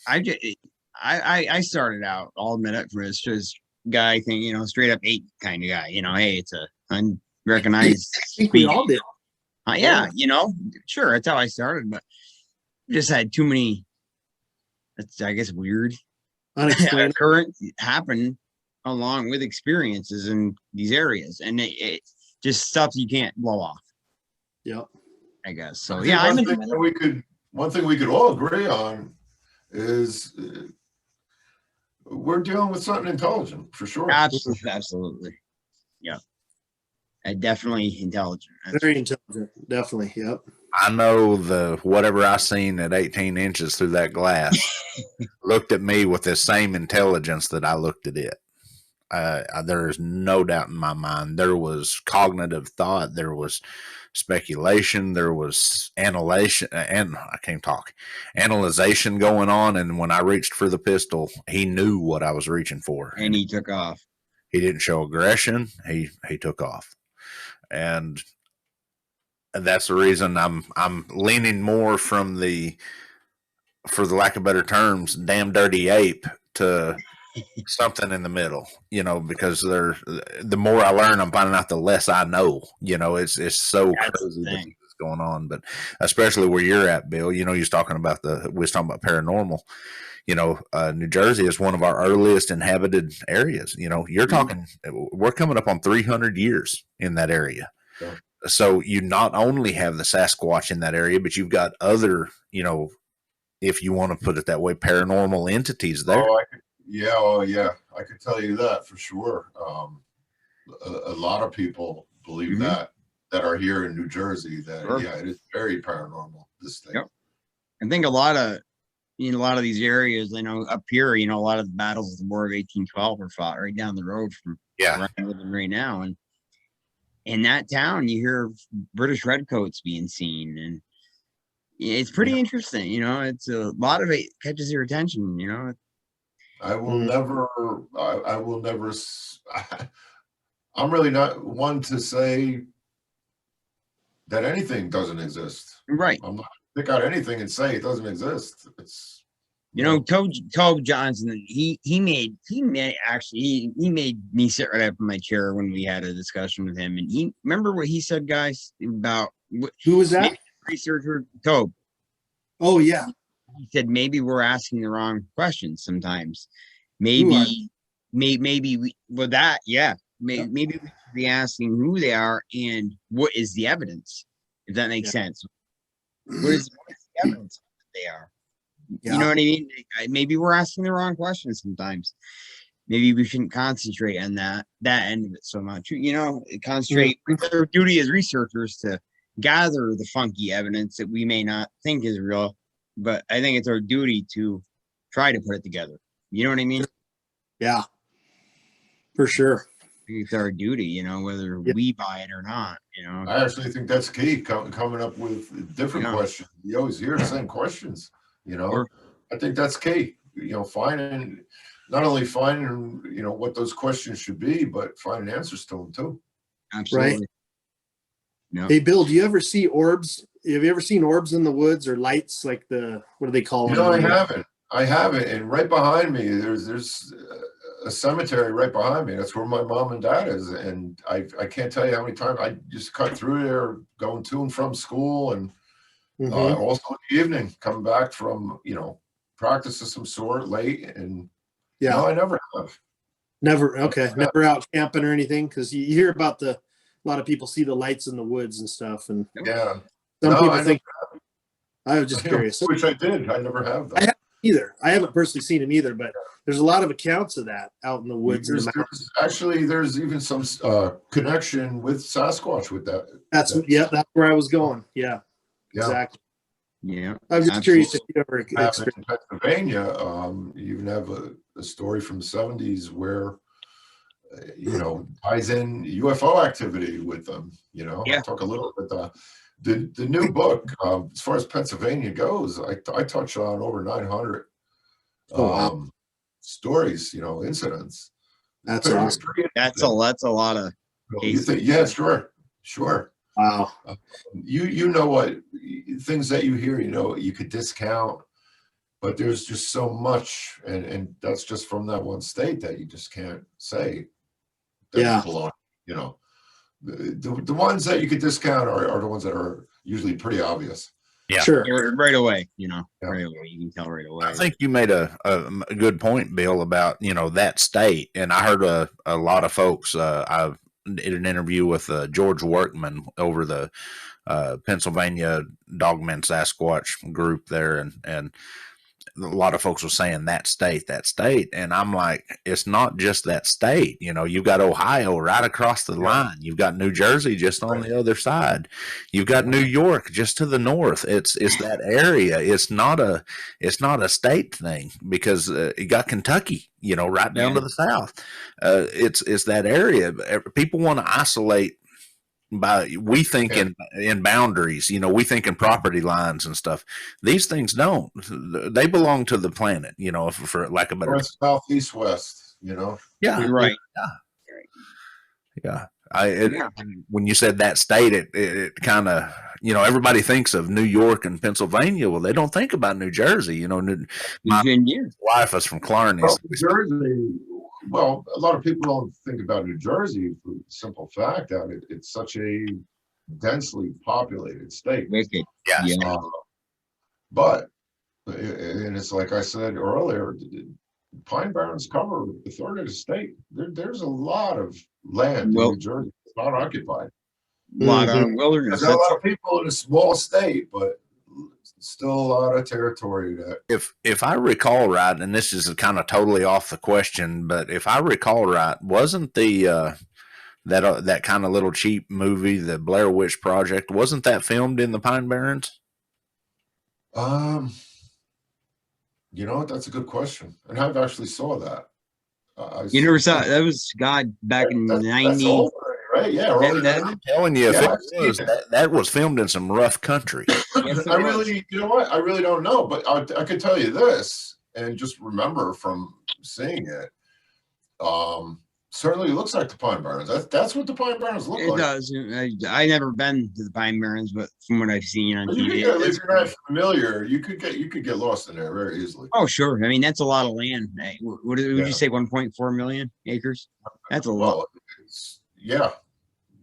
I started out, I'll admit it, for just guy thing, straight up 8 kind of guy. Hey, it's a unrecognized. I think we all did. Yeah, sure, that's how I started, but just had too many. That's, I guess, weird. Unexplained. Current happen along with experiences in these areas, and it just stuff you can't blow off. Yep. I guess so. One thing we could all agree on is we're dealing with something intelligent for sure. Absolutely. Yeah. Definitely intelligent. Very intelligent. Definitely. Yep. I know whatever I seen at 18 inches through that glass looked at me with the same intelligence that I looked at it. There is no doubt in my mind. There was cognitive thought. There was speculation. There was analyzation, and I can't talk. Analyzation going on. And when I reached for the pistol, he knew what I was reaching for, and he took off. He didn't show aggression. He took off, and that's the reason I'm leaning more from the, for the lack of better terms, damn dirty ape to something in the middle, because the more I learn, I'm finding out the less I know. It's so crazy that's going on. But especially where you're at, Bill, we was talking about paranormal. New Jersey is one of our earliest inhabited areas. You're talking, we're coming up on 300 years in that area. Yeah. So you not only have the Sasquatch in that area, but you've got other, if you want to put it that way, paranormal entities there. Yeah. I could tell you that for sure. A lot of people believe that are here in New Jersey that, it is very paranormal, this thing. Yep. I think a lot of these areas, I know up here, a lot of the battles of the War of 1812 were fought right down the road from where I'm living right now. And in that town, you hear British redcoats being seen, and it's pretty interesting. It's a lot of it catches your attention. I will never. I'm really not one to say that anything doesn't exist. Right. I'm not going to pick out anything and say it doesn't exist. It's Tobe Johnson. He made me sit right up in my chair when we had a discussion with him, and he remember what he said, guys, about who was that? Researcher Tobe. Oh yeah. He said maybe we're asking the wrong questions sometimes. Maybe we should be asking who they are and what is the evidence, if that makes sense. What is the evidence that they are? Yeah. You know what I mean? Maybe we're asking the wrong questions sometimes. Maybe we shouldn't concentrate on that end of it so much. Concentrate. Our duty as researchers to gather the funky evidence that we may not think is real, but I think it's our duty to try to put it together. You know what I mean? Yeah, for sure. It's our duty, whether we buy it or not. I actually think that's key. Coming up with different questions. You always hear the same questions. I think that's key. Finding not only finding what those questions should be, but finding answers to them too. Absolutely. Right. Yep. Hey, Bill, do you ever see orbs? Have you ever seen orbs in the woods or lights, like what do they call them? I haven't. And right behind me, there's a cemetery right behind me. That's where my mom and dad is. And I can't tell you how many times I just cut through there going to and from school, and also in the evening, coming back from, practice of some sort late. And no, I never have. Never. Okay. Never out camping or anything. Cause you hear about the a lot of people see the lights in the woods and stuff, and Yeah. some No, people I think. I was just curious. Which I did. I never have I that. haven't either. I haven't personally seen them either, but there's a lot of accounts of that out in the woods and the mountains. Actually, there's even some connection with Sasquatch with that. That's where I was going. Yeah, exactly. Yeah. I was just curious if you ever In Pennsylvania, you even have a story from the 70s where, ties in UFO activity with them. Yeah. I'll talk a little bit. The new book, as far as Pennsylvania goes, I touch on over 900 stories, incidents. That's awesome. That's a lot of cases. Yeah, sure. Wow. You know what things that you hear, you could discount, but there's just so much, and that's just from that one state that you just can't say. Yeah. Belong, the ones that you could discount are the ones that are usually pretty obvious. Yeah, sure. Right away, right away. You can tell right away. I think you made a good point, Bill, about that state, and I heard a lot of folks. I did an interview with George Workman over the Pennsylvania Dogman Sasquatch group there, and a lot of folks were saying that state, and I'm like, it's not just that state. You've got Ohio right across the line. You've got New Jersey just on the other side. You've got New York just to the north. It's that area. It's not a state thing, because you got Kentucky, right down to the south. It's that area. People want to isolate. We think in boundaries, we think in property lines and stuff. These things don't. They belong to the planet, for lack of a better. North, south, east, west. Yeah, right. Yeah. When you said that state, it kind of, everybody thinks of New York and Pennsylvania. Well, they don't think about New Jersey. My wife is from Clarney. Well, New Jersey. Well, a lot of people don't think about New Jersey for the simple fact that it's such a densely populated state. Wicked. Yeah. But, and it's like I said earlier, Pine Barrens cover a third of the state. There's a lot of land in New Jersey that's not occupied. A lot of wilderness. There's a lot of people in a small state, but still a lot of territory that if I recall right, and this is kind of totally off the question, but if I recall right, wasn't the that kind of little cheap movie, the Blair Witch Project, wasn't that filmed in the Pine Barrens? That's a good question, and I've actually saw that. You never saw it? That was back in the 90s. Right? Yeah, I'm telling you, that was filmed in some rough country. I really, what? I really don't know, but I could tell you this, and just remember from seeing it. Certainly, it looks like the Pine Barrens. That's what the Pine Barrens look like. It does. I never been to the Pine Barrens, but from what I've seen on TV, if you're not familiar, you could get lost in there very easily. Oh, sure. I mean, that's a lot of land. What would you say? 1.4 million acres. That's a lot. Yeah.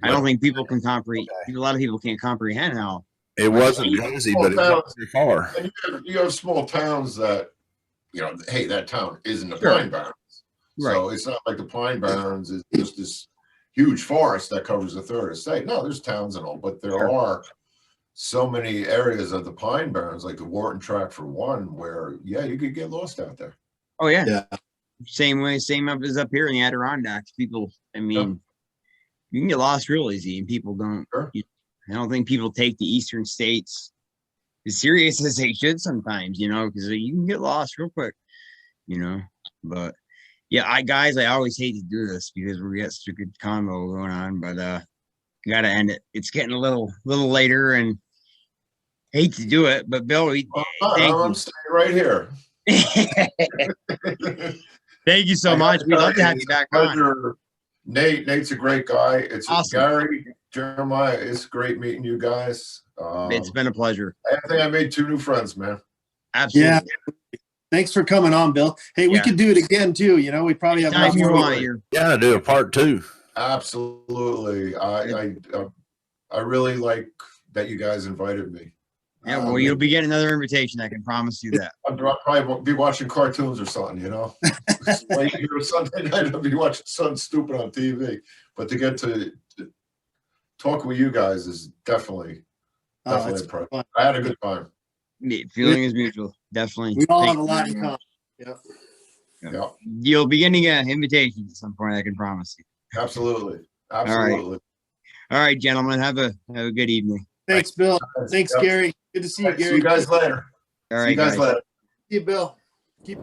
I don't think people can comprehend. A lot of people can't comprehend how it wasn't easy, but it wasn't too far. And you have small towns that, hey, that town isn't the Pine Barrens. Right. So it's not like the Pine Barrens is just this huge forest that covers a third of the state. No, there's towns and all, but there are so many areas of the Pine Barrens, like the Wharton Tract for one, where you could get lost out there. Oh yeah. Same up as up here in the Adirondacks. People, you can get lost real easy, and people don't. Sure. I don't think people take the eastern states as serious as they should sometimes, because you can get lost real quick, But yeah, I always hate to do this because we got such a good combo going on, but gotta end it. It's getting a little later, and hate to do it, but Bill, I'm staying right here. Thank you so much. We'd love to have you back on. Nate's a great guy. It's awesome. Gary, Jeremiah, it's great meeting you guys. It's been a pleasure. I think I made 2 new friends, man. Absolutely. Yeah. Thanks for coming on, Bill. Hey, we could do it again too. We probably have time you want here. Yeah, do a part 2. Absolutely. I really like that you guys invited me. Yeah, well, you'll be getting another invitation. I can promise you that. I'll probably be watching cartoons or something, Late here Sunday night, I'll be watching something stupid on TV. But to get to talking with you guys is definitely It's a pro. fun. I had a good time. Feeling is mutual. Definitely. We all Thank have a you lot very in much. common. Yeah. Yeah, You'll be getting an invitation at some point, I can promise you. absolutely. right. Absolutely. All right, gentlemen. Have a good evening. Thanks, Bill. Thanks, Yep. Gary. Good to see you, All right, Gary. see you guys later. All See right, you guys guys. later. See you, Bill. Keep